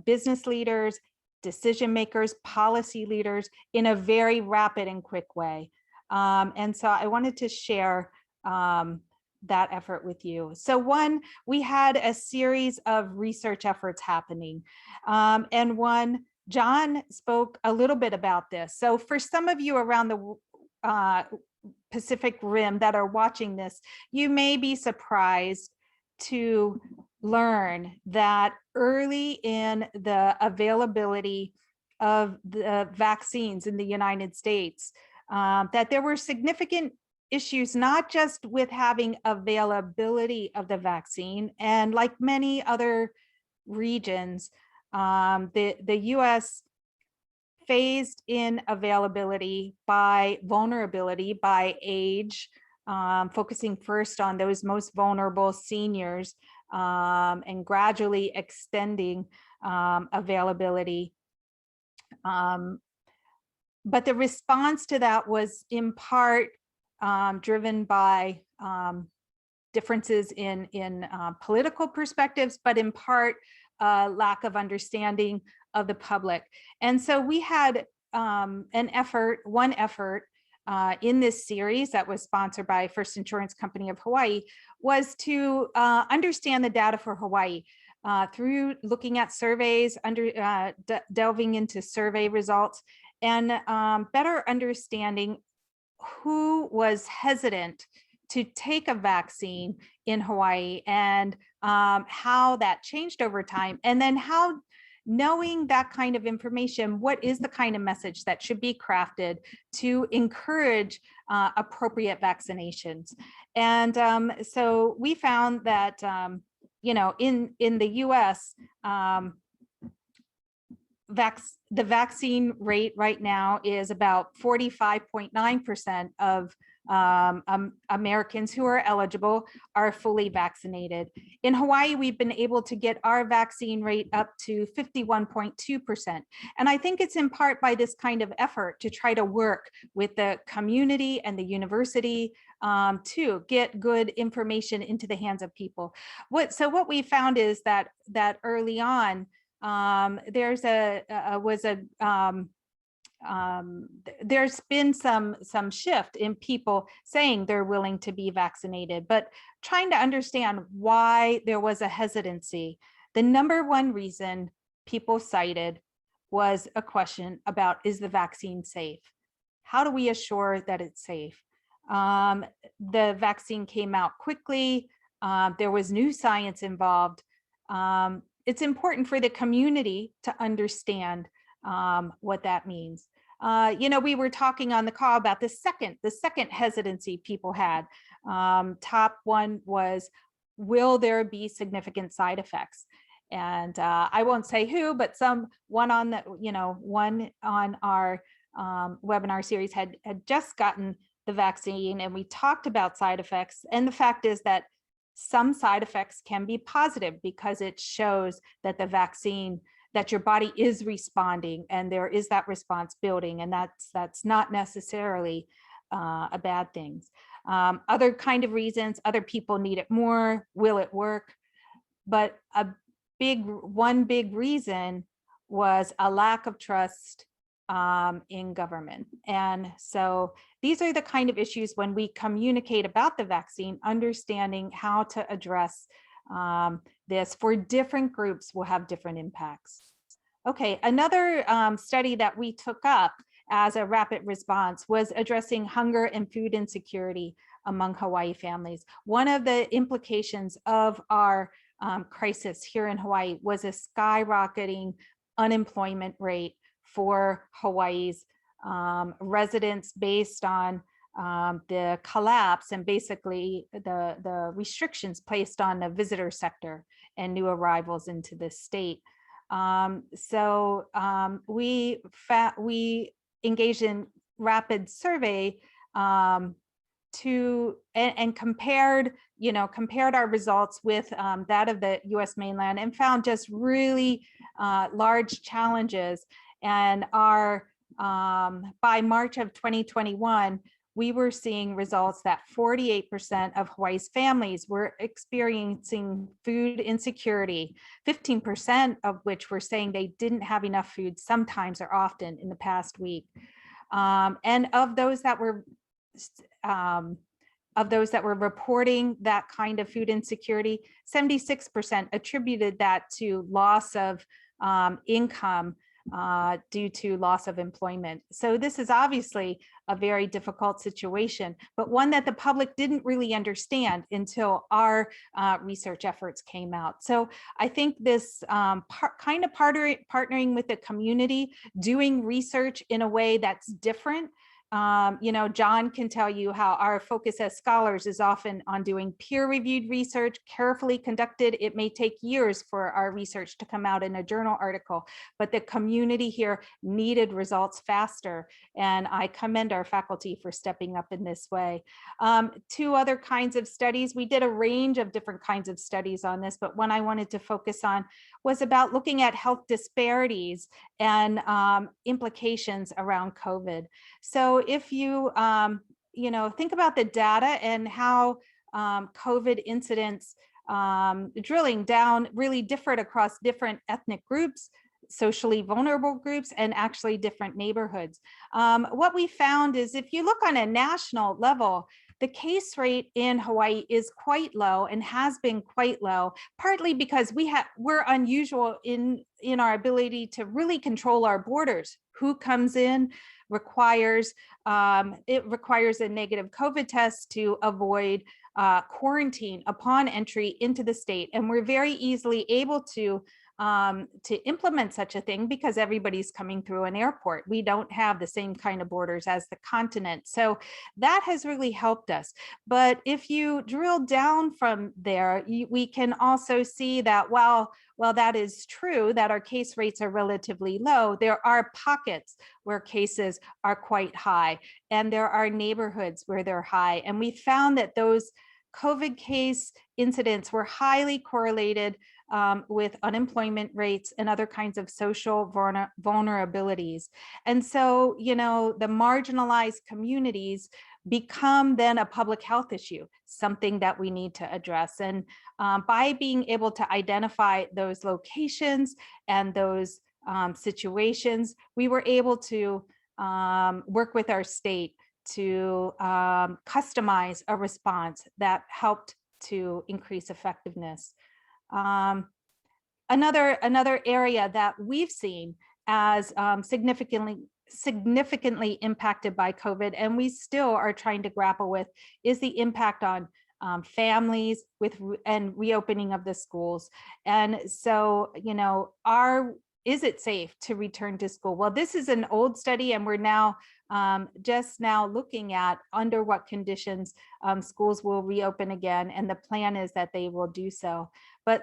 business leaders, decision makers, policy leaders in a very rapid and quick way. And so I wanted to share that effort with you. So one, we had a series of research efforts happening. And one, John spoke a little bit about this. So for some of you around the Pacific Rim that are watching this, you may be surprised to learn that early in the availability of the vaccines in the United States, that there were significant issues, not just with having availability of the vaccine, and like many other regions, the US phased in availability by vulnerability, by age, focusing first on those most vulnerable seniors, and gradually extending availability. But the response to that was in part driven by differences in political perspectives, but in part lack of understanding of the public. And so we had one effort in this series that was sponsored by First Insurance Company of Hawaii was to understand the data for Hawaii through looking at surveys, delving into survey results, and better understanding who was hesitant to take a vaccine in Hawaii, and how that changed over time. And then how, knowing that kind of information, what is the kind of message that should be crafted to encourage appropriate vaccinations. And so we found that, you know, in the US, the vaccine rate right now is about 45.9% of Americans who are eligible are fully vaccinated. In Hawaii, we've been able to get our vaccine rate up to 51.2%. And I think it's in part by this kind of effort to try to work with the community and the university to get good information into the hands of people. So what we found is that early on, there's been some shift in people saying they're willing to be vaccinated, but trying to understand why there was a hesitancy. The number one reason people cited was a question about, is the vaccine safe? How do we assure that it's safe? The vaccine came out quickly. There was new science involved. It's important for the community to understand what that means. we were talking on the call about the second hesitancy people had. Top one was, will there be significant side effects? And I won't say who, but one on our webinar series had just gotten the vaccine, and we talked about side effects. And the fact is that some side effects can be positive because it shows that the vaccine, that your body is responding and there is that response building, and that's not necessarily a bad thing. Other kind of reasons, other people need it more, will it work? But one big reason was a lack of trust in government. And so these are the kind of issues when we communicate about the vaccine, understanding how to address this for different groups will have different impacts. Okay, another study that we took up as a rapid response was addressing hunger and food insecurity among Hawaii families. One of the implications of our crisis here in Hawaii was a skyrocketing unemployment rate for Hawaii's residents based on the collapse and basically the restrictions placed on the visitor sector and new arrivals into the state. We engaged in rapid survey and compared our results with that of the US mainland, and found just really large challenges. And by March of 2021, we were seeing results that 48% of Hawaii's families were experiencing food insecurity, 15% of which were saying they didn't have enough food sometimes or often in the past week. And of those that were reporting that kind of food insecurity, 76% attributed that to loss of income due to loss of employment. So this is obviously a very difficult situation, but one that the public didn't really understand until our research efforts came out. So I think this partnering with the community, doing research in a way that's different. John can tell you how our focus as scholars is often on doing peer-reviewed research, carefully conducted. It may take years for our research to come out in a journal article, but the community here needed results faster. And I commend our faculty for stepping up in this way. Two other kinds of studies, we did a range of different kinds of studies on this, but one I wanted to focus on was about looking at health disparities and implications around COVID. So if you, think about the data and how COVID incidents drilling down really differed across different ethnic groups, socially vulnerable groups, and actually different neighborhoods. What we found is if you look on a national level, the case rate in Hawaii is quite low and has been quite low, partly because we're unusual in our ability to really control our borders. Who comes in requires a negative COVID test to avoid quarantine upon entry into the state. And we're very easily able to implement such a thing because everybody's coming through an airport. We don't have the same kind of borders as the continent. So that has really helped us. But if you drill down from there, we can also see that while that is true, that our case rates are relatively low, there are pockets where cases are quite high, and there are neighborhoods where they're high. And we found that those COVID case incidents were highly correlated with unemployment rates and other kinds of social vulnerabilities. And so, the marginalized communities become then a public health issue, something that we need to address. And by being able to identify those locations and those situations, we were able to work with our state to customize a response that helped to increase effectiveness. Another area that we've seen as significantly impacted by COVID, and we still are trying to grapple with, is the impact on families and reopening of the schools. And so, our is it safe to return to school? Well, this is an old study, and we're now just now looking at under what conditions schools will reopen again, and the plan is that they will do so. But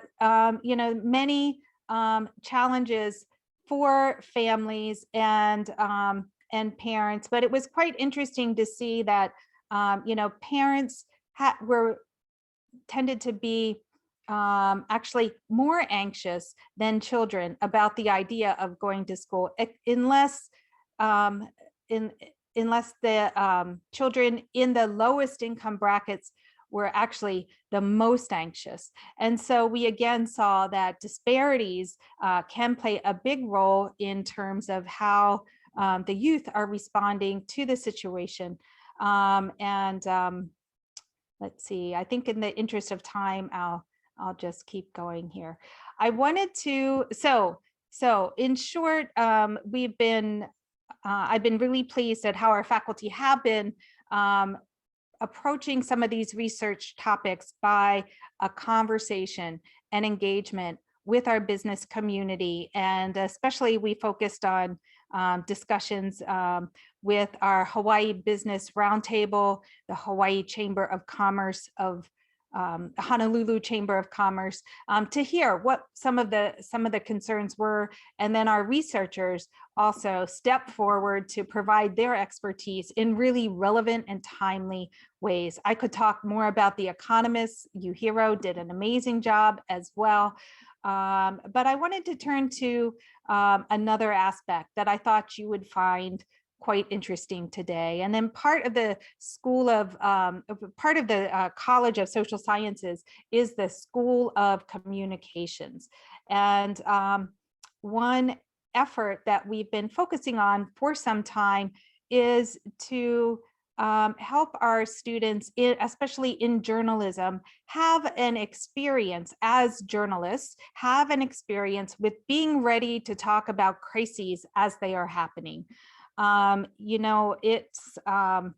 you know, many challenges for families and parents, but it was quite interesting to see that you know, parents were tended to be actually more anxious than children about the idea of going to school, unless unless the children in the lowest income brackets were actually the most anxious. And so we again saw that disparities can play a big role in terms of how the youth are responding to the situation. Let's see, I think in the interest of time, I'll just keep going here. I wanted to, so in short, I've been really pleased at how our faculty have been approaching some of these research topics by a conversation and engagement with our business community. And especially we focused on discussions with our Hawaii Business Roundtable, the Hawaii Chamber of Commerce of Honolulu Chamber of Commerce, to hear what some of the concerns were, and then our researchers also stepped forward to provide their expertise in really relevant and timely ways. I could talk more about the economists. Yuhiro did an amazing job as well. But I wanted to turn to another aspect that I thought you would find quite interesting today. And then part of the College of Social Sciences is the School of Communications. And one effort that we've been focusing on for some time is to help our students, especially in journalism, have an experience as journalists, have an experience with being ready to talk about crises as they are happening. You know, it's Dante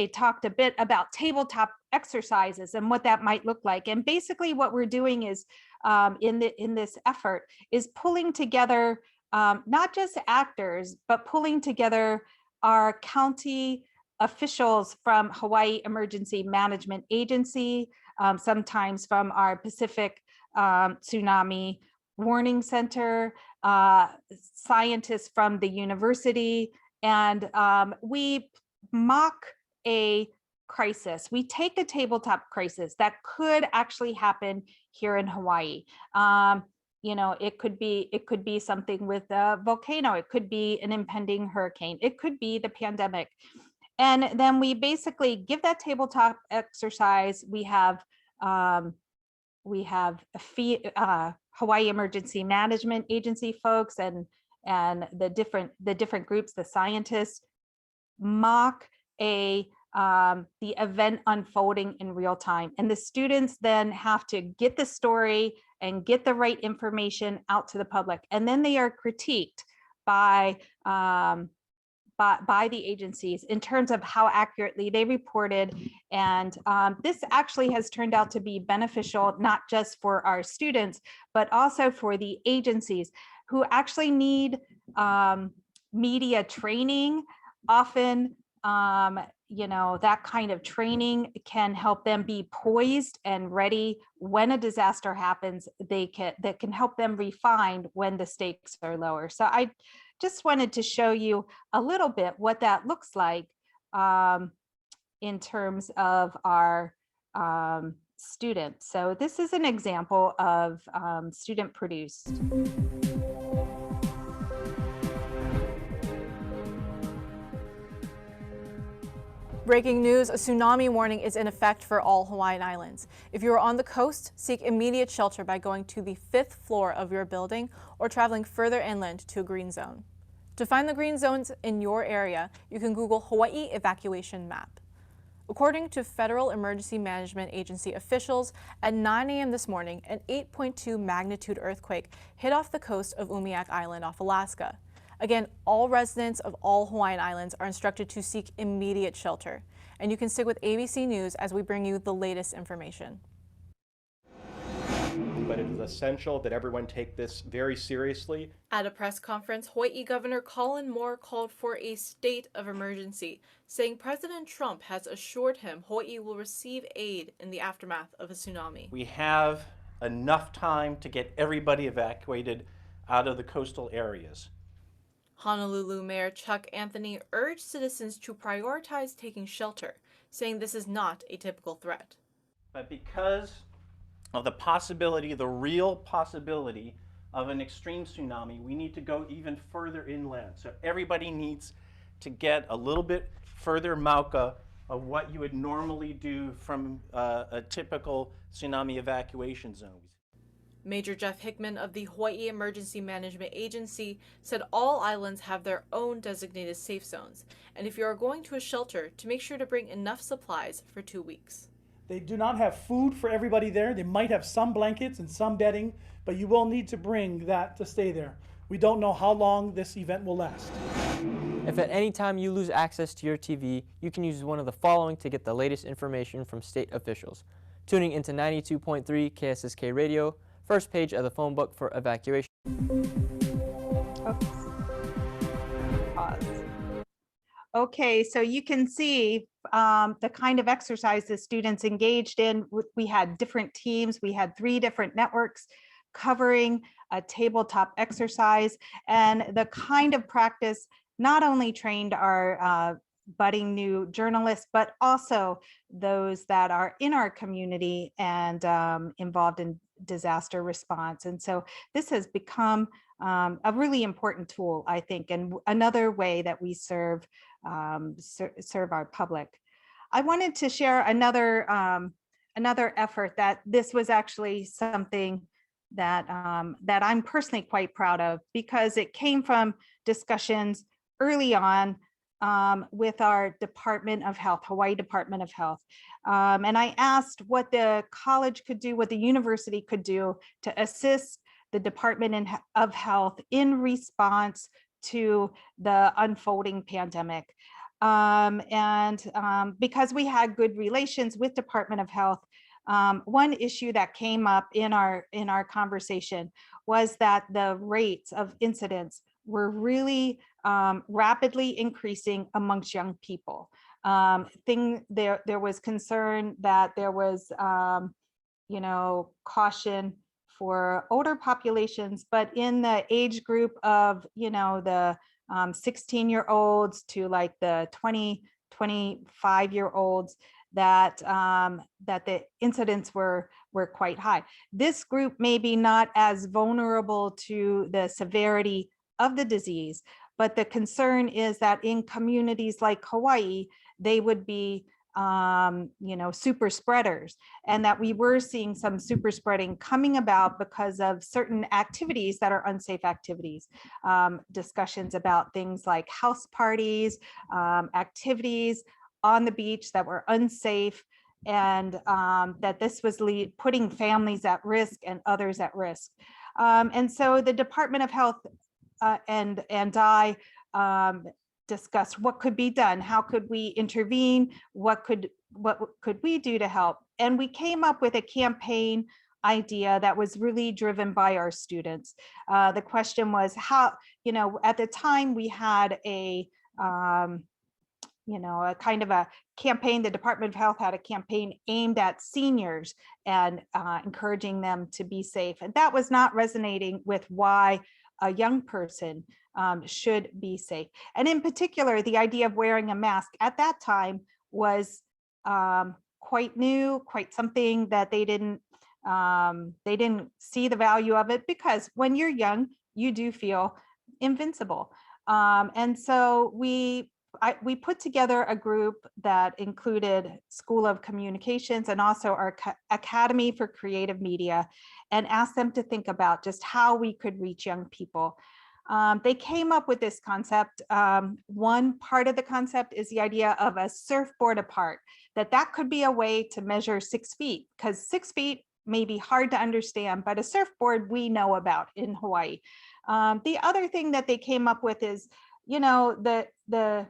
talked a bit about tabletop exercises and what that might look like. And basically what we're doing is in this effort is pulling together not just actors, but pulling together our county officials from Hawaii Emergency Management Agency, sometimes from our Pacific Tsunami Warning Center, scientists from the university, and we mock a crisis. We take a tabletop crisis that could actually happen here in Hawaii. You know, it could be something with a volcano. It could be an impending hurricane. It could be the pandemic. And then we basically give that tabletop exercise. We have Hawaii Emergency Management Agency folks and the different groups, the scientists, mock the event unfolding in real time. And the students then have to get the story and get the right information out to the public. And then they are critiqued by the agencies in terms of how accurately they reported. And this actually has turned out to be beneficial, not just for our students, but also for the agencies who actually need media training. Often, you know, that kind of training can help them be poised and ready when a disaster happens. That can help them refine when the stakes are lower. So I just wanted to show you a little bit what that looks like in terms of our students. So this is an example of student produced. Breaking news, a tsunami warning is in effect for all Hawaiian Islands. If you are on the coast, seek immediate shelter by going to the 5th floor of your building or traveling further inland to a green zone. To find the green zones in your area, you can Google Hawaii evacuation map. According to Federal Emergency Management Agency officials, at 9 a.m. this morning, an 8.2 magnitude earthquake hit off the coast of Umiak Island off Alaska. Again, all residents of all Hawaiian Islands are instructed to seek immediate shelter. And you can stick with ABC News as we bring you the latest information. but it is essential that everyone take this very seriously. At a press conference, Hawaii Governor Colin Moore called for a state of emergency, saying President Trump has assured him Hawaii will receive aid in the aftermath of a tsunami. We have enough time to get everybody evacuated out of the coastal areas. Honolulu Mayor Chuck Anthony urged citizens to prioritize taking shelter, saying this is not a typical threat. But because of the possibility, the real possibility of an extreme tsunami, we need to go even further inland. So everybody needs to get a little bit further mauka of what you would normally do from a typical tsunami evacuation zone. Major Jeff Hickman of the Hawaii Emergency Management Agency said all islands have their own designated safe zones, and if you are going to a shelter, to make sure to bring enough supplies for 2 weeks. They do not have food for everybody there. They might have some blankets and some bedding, but you will need to bring that to stay there. We don't know how long this event will last. If at any time you lose access to your TV, you can use one of the following to get the latest information from state officials. Tuning into 92.3 KSSK Radio, first page of the phone book for evacuation. Oops. Pause. Okay, so you can see the kind of exercise the students engaged in. We had different teams. We had 3 different networks covering a tabletop exercise, and the kind of practice not only trained our budding new journalists, but also those that are in our community and involved in disaster response. And so this has become a really important tool, I think, and another way that we serve our public. I wanted to share another effort that this was actually something that that I'm personally quite proud of, because it came from discussions early on with our Department of Health, Hawaii Department of Health. And I asked what the college could do, what the university could do to assist the Department of Health in response to the unfolding pandemic. Because we had good relations with Department of Health, one issue that came up in our conversation was that the rates of incidents were really rapidly increasing amongst young people. There was concern that there was, caution for older populations, but in the age group of, the 16-year-olds to like the 20, 25-year-olds, that the incidents were quite high. This group may be not as vulnerable to the severity of the disease, but the concern is that in communities like Hawaii, they would be super spreaders, and that we were seeing some super spreading coming about because of certain activities that are unsafe activities. Discussions about things like house parties, activities on the beach that were unsafe, and that this was putting families at risk and others at risk. And so the Department of Health and I discussed what could be done, how could we intervene, what could we do to help, and we came up with a campaign idea that was really driven by our students. The question was how, at the time we had a kind of a campaign. The Department of Health had a campaign aimed at seniors and encouraging them to be safe, and that was not resonating with why a young person should be safe. And in particular, the idea of wearing a mask at that time was quite new, quite something that they didn't see the value of it, because when you're young, you do feel invincible. And so we put together a group that included School of Communications and also our Academy for Creative Media, and asked them to think about just how we could reach young people. They came up with this concept. One part of the concept is the idea of a surfboard apart, that could be a way to measure 6 feet, because 6 feet may be hard to understand, but a surfboard we know about in Hawaii. The other thing that they came up with is, the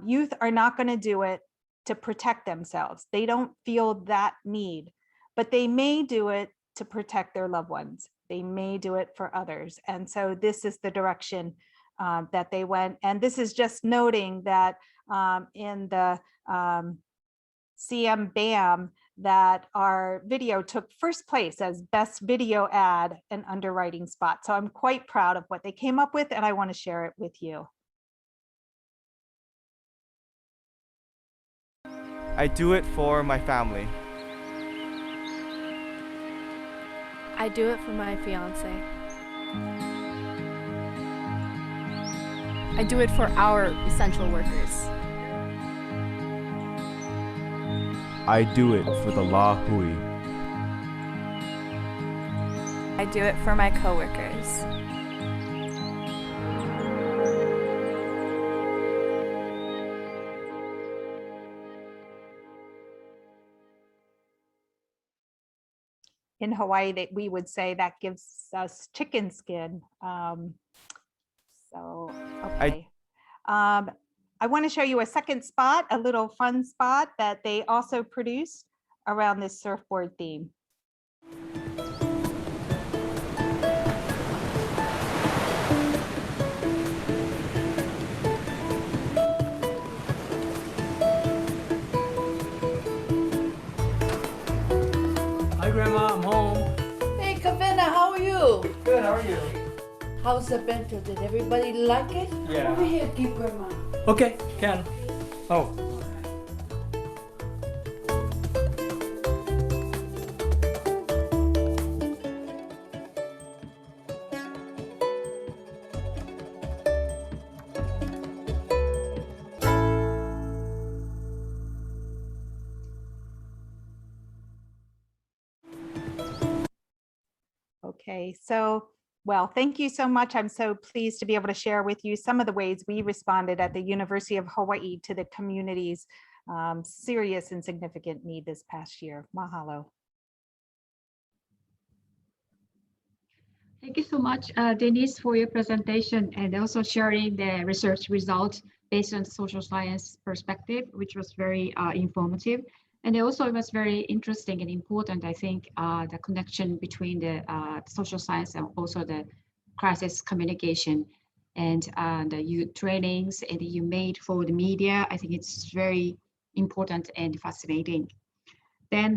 youth are not going to do it to protect themselves. They don't feel that need, but they may do it to protect their loved ones. They may do it for others. And so this is the direction that they went. And this is just noting that in the CM BAM, that our video took first place as best video ad and underwriting spot. So I'm quite proud of what they came up with, and I want to share it with you. I do it for my family. I do it for my fiance. I do it for our essential workers. I do it for the La Hui. I do it for my coworkers. In Hawaii, that we would say that gives us chicken skin. So, okay. I want to show you a second spot, a little fun spot that they also produced around this surfboard theme. Hi, Grandma, I'm home. Hey, Kavena, how are you? Good, how are you? How's the bento? Did everybody like it? Yeah. Over here, keep Grandma. Okay, Ken. Oh. Okay, so, well, thank you so much. I'm so pleased to be able to share with you some of the ways we responded at the University of Hawaii to the community's serious and significant need this past year. Mahalo. Thank you so much, Denise, for your presentation and also sharing the research results based on social science perspective, which was very informative. And also it was very interesting and important, I think, the connection between the social science and also the crisis communication and the youth trainings and you made for the media. I think it's very important and fascinating. Then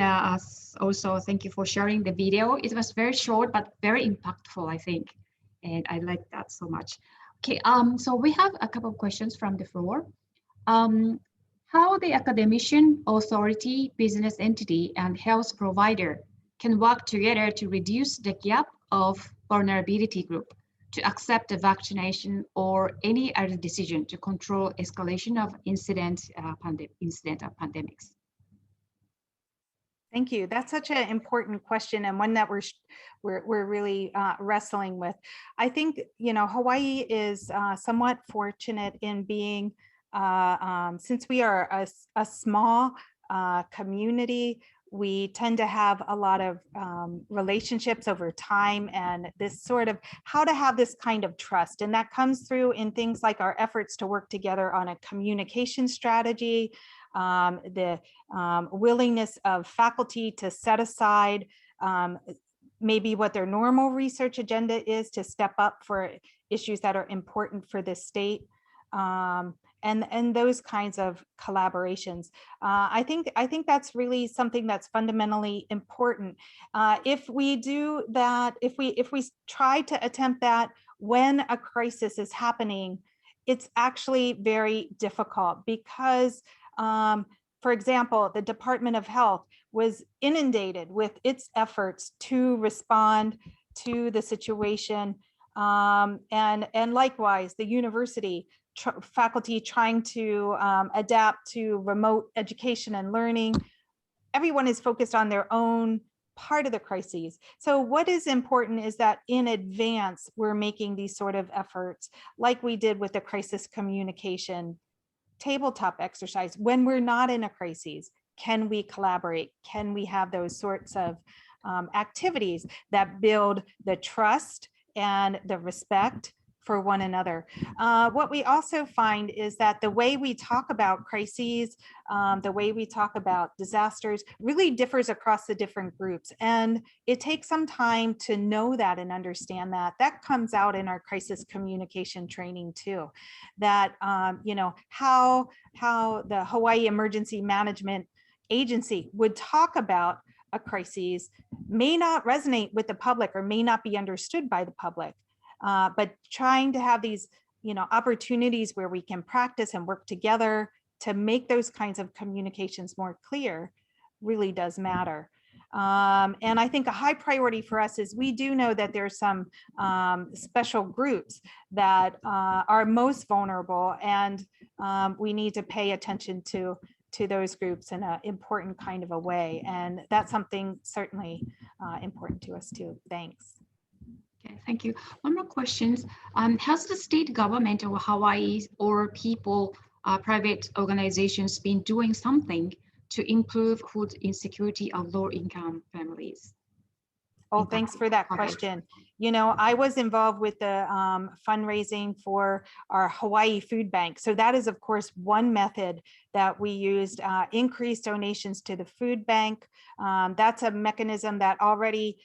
also thank you for sharing the video. It was very short, but very impactful, I think. And I like that so much. Okay, so we have a couple of questions from the floor. How the academician, authority, business entity, and health provider can work together to reduce the gap of vulnerability group to accept the vaccination or any other decision to control escalation of incident of pandemics. Thank you. That's such an important question and one that we're really wrestling with. I think, you know, Hawaii is somewhat fortunate in being, since we are a small community, we tend to have a lot of relationships over time and this sort of how to have this kind of trust. And that comes through in things like our efforts to work together on a communication strategy, the willingness of faculty to set aside maybe what their normal research agenda is to step up for issues that are important for the state. And those kinds of collaborations. I think that's really something that's fundamentally important. If we do that, if we try to attempt that when a crisis is happening, it's actually very difficult because, for example, the Department of Health was inundated with its efforts to respond to the situation, and likewise the university. Faculty trying to adapt to remote education and learning. Everyone is focused on their own part of the crises. So what is important is that in advance, we're making these sort of efforts like we did with the crisis communication tabletop exercise. When we're not in a crisis, can we collaborate? Can we have those sorts of activities that build the trust and the respect for one another. What we also find is that the way we talk about crises, the way we talk about disasters really differs across the different groups. And it takes some time to know that and understand that. That comes out in our crisis communication training too, that, you know, how the Hawaii Emergency Management Agency would talk about a crisis may not resonate with the public or may not be understood by the public. But trying to have these, you know, opportunities where we can practice and work together to make those kinds of communications more clear really does matter. And I think a high priority for us is we do know that there's some special groups that are most vulnerable, and we need to pay attention to those groups in an important kind of a way. And that's something certainly important to us too. Thanks. Okay, thank you. One more question. Has the state government of Hawaii or people, private organizations been doing something to improve food insecurity of low-income families? Oh, thanks for that question. You know, I was involved with the fundraising for our Hawaii Food Bank. So that is, of course, one method that we used, increased donations to the food bank. That's a mechanism that already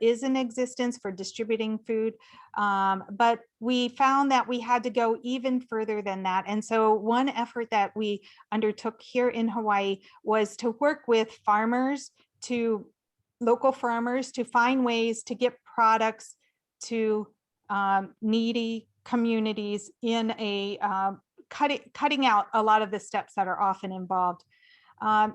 is in existence for distributing food. But we found that we had to go even further than that. And so one effort that we undertook here in Hawaii was to work with local farmers to find ways to get products to needy communities in a cutting out a lot of the steps that are often involved.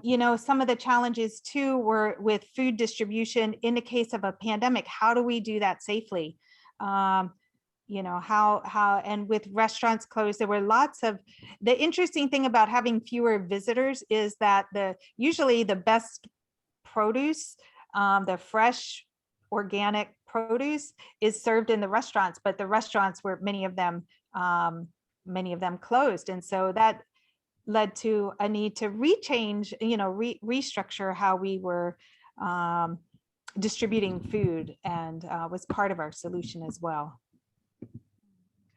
You know, some of the challenges too were with food distribution in the case of a pandemic. How do we do that safely? You know, how and with restaurants closed, there were lots of, the interesting thing about having fewer visitors is that usually the best produce, the fresh organic produce is served in the restaurants, but the restaurants were many of them closed. And so that led to a need to restructure how we were distributing food, and was part of our solution as well.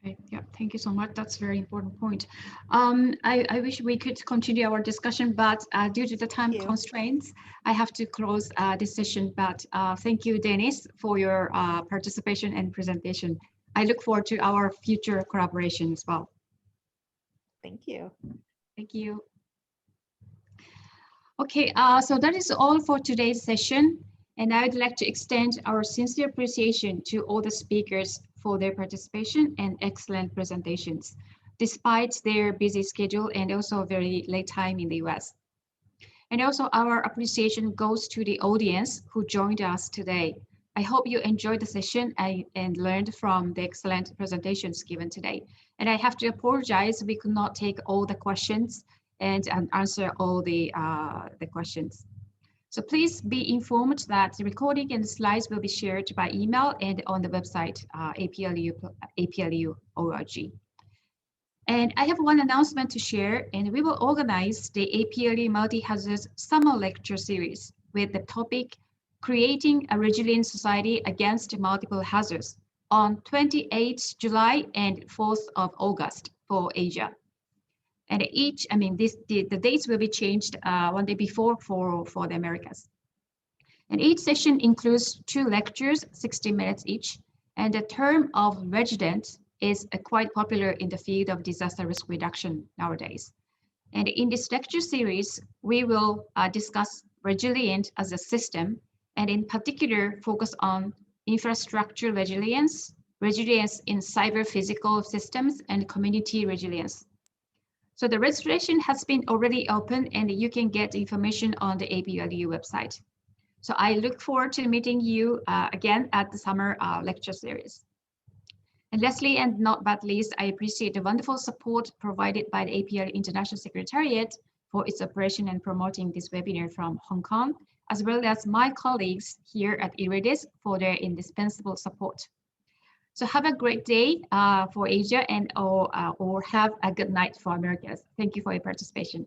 Okay, yeah, thank you so much. That's a very important point. I wish we could continue our discussion, but due to the time constraints, I have to close this session. But thank you, Dennis, for your participation and presentation. I look forward to our future collaboration as well. Thank you. Thank you. Okay, so that is all for today's session. And I'd like to extend our sincere appreciation to all the speakers for their participation and excellent presentations, despite their busy schedule and also very late time in the US. And also our appreciation goes to the audience who joined us today. I hope you enjoyed the session and learned from the excellent presentations given today. And I have to apologize, we could not take all the questions and answer all the questions. So please be informed that the recording and slides will be shared by email and on the website, APRU.org. And I have one announcement to share, and we will organize the APRU Multi-Hazards Summer Lecture Series with the topic, Creating a Resilient Society Against Multiple Hazards, on 28th July and 4th of August for Asia. And the dates will be changed one day before for the Americas. And each session includes 2 lectures, 60 minutes each. And the term of resident is quite popular in the field of disaster risk reduction nowadays. And in this lecture series, we will discuss resilient as a system, and in particular, focus on infrastructure resilience, resilience in cyber physical systems, and community resilience. So the registration has been already open, and you can get information on the APRU website. So I look forward to meeting you again at the summer lecture series. And lastly, and not but least, I appreciate the wonderful support provided by the APRU International Secretariat for its operation and promoting this webinar from Hong Kong, as well as my colleagues here at IRIDIS for their indispensable support. So have a great day for Asia, and or have a good night for Americas. Thank you for your participation.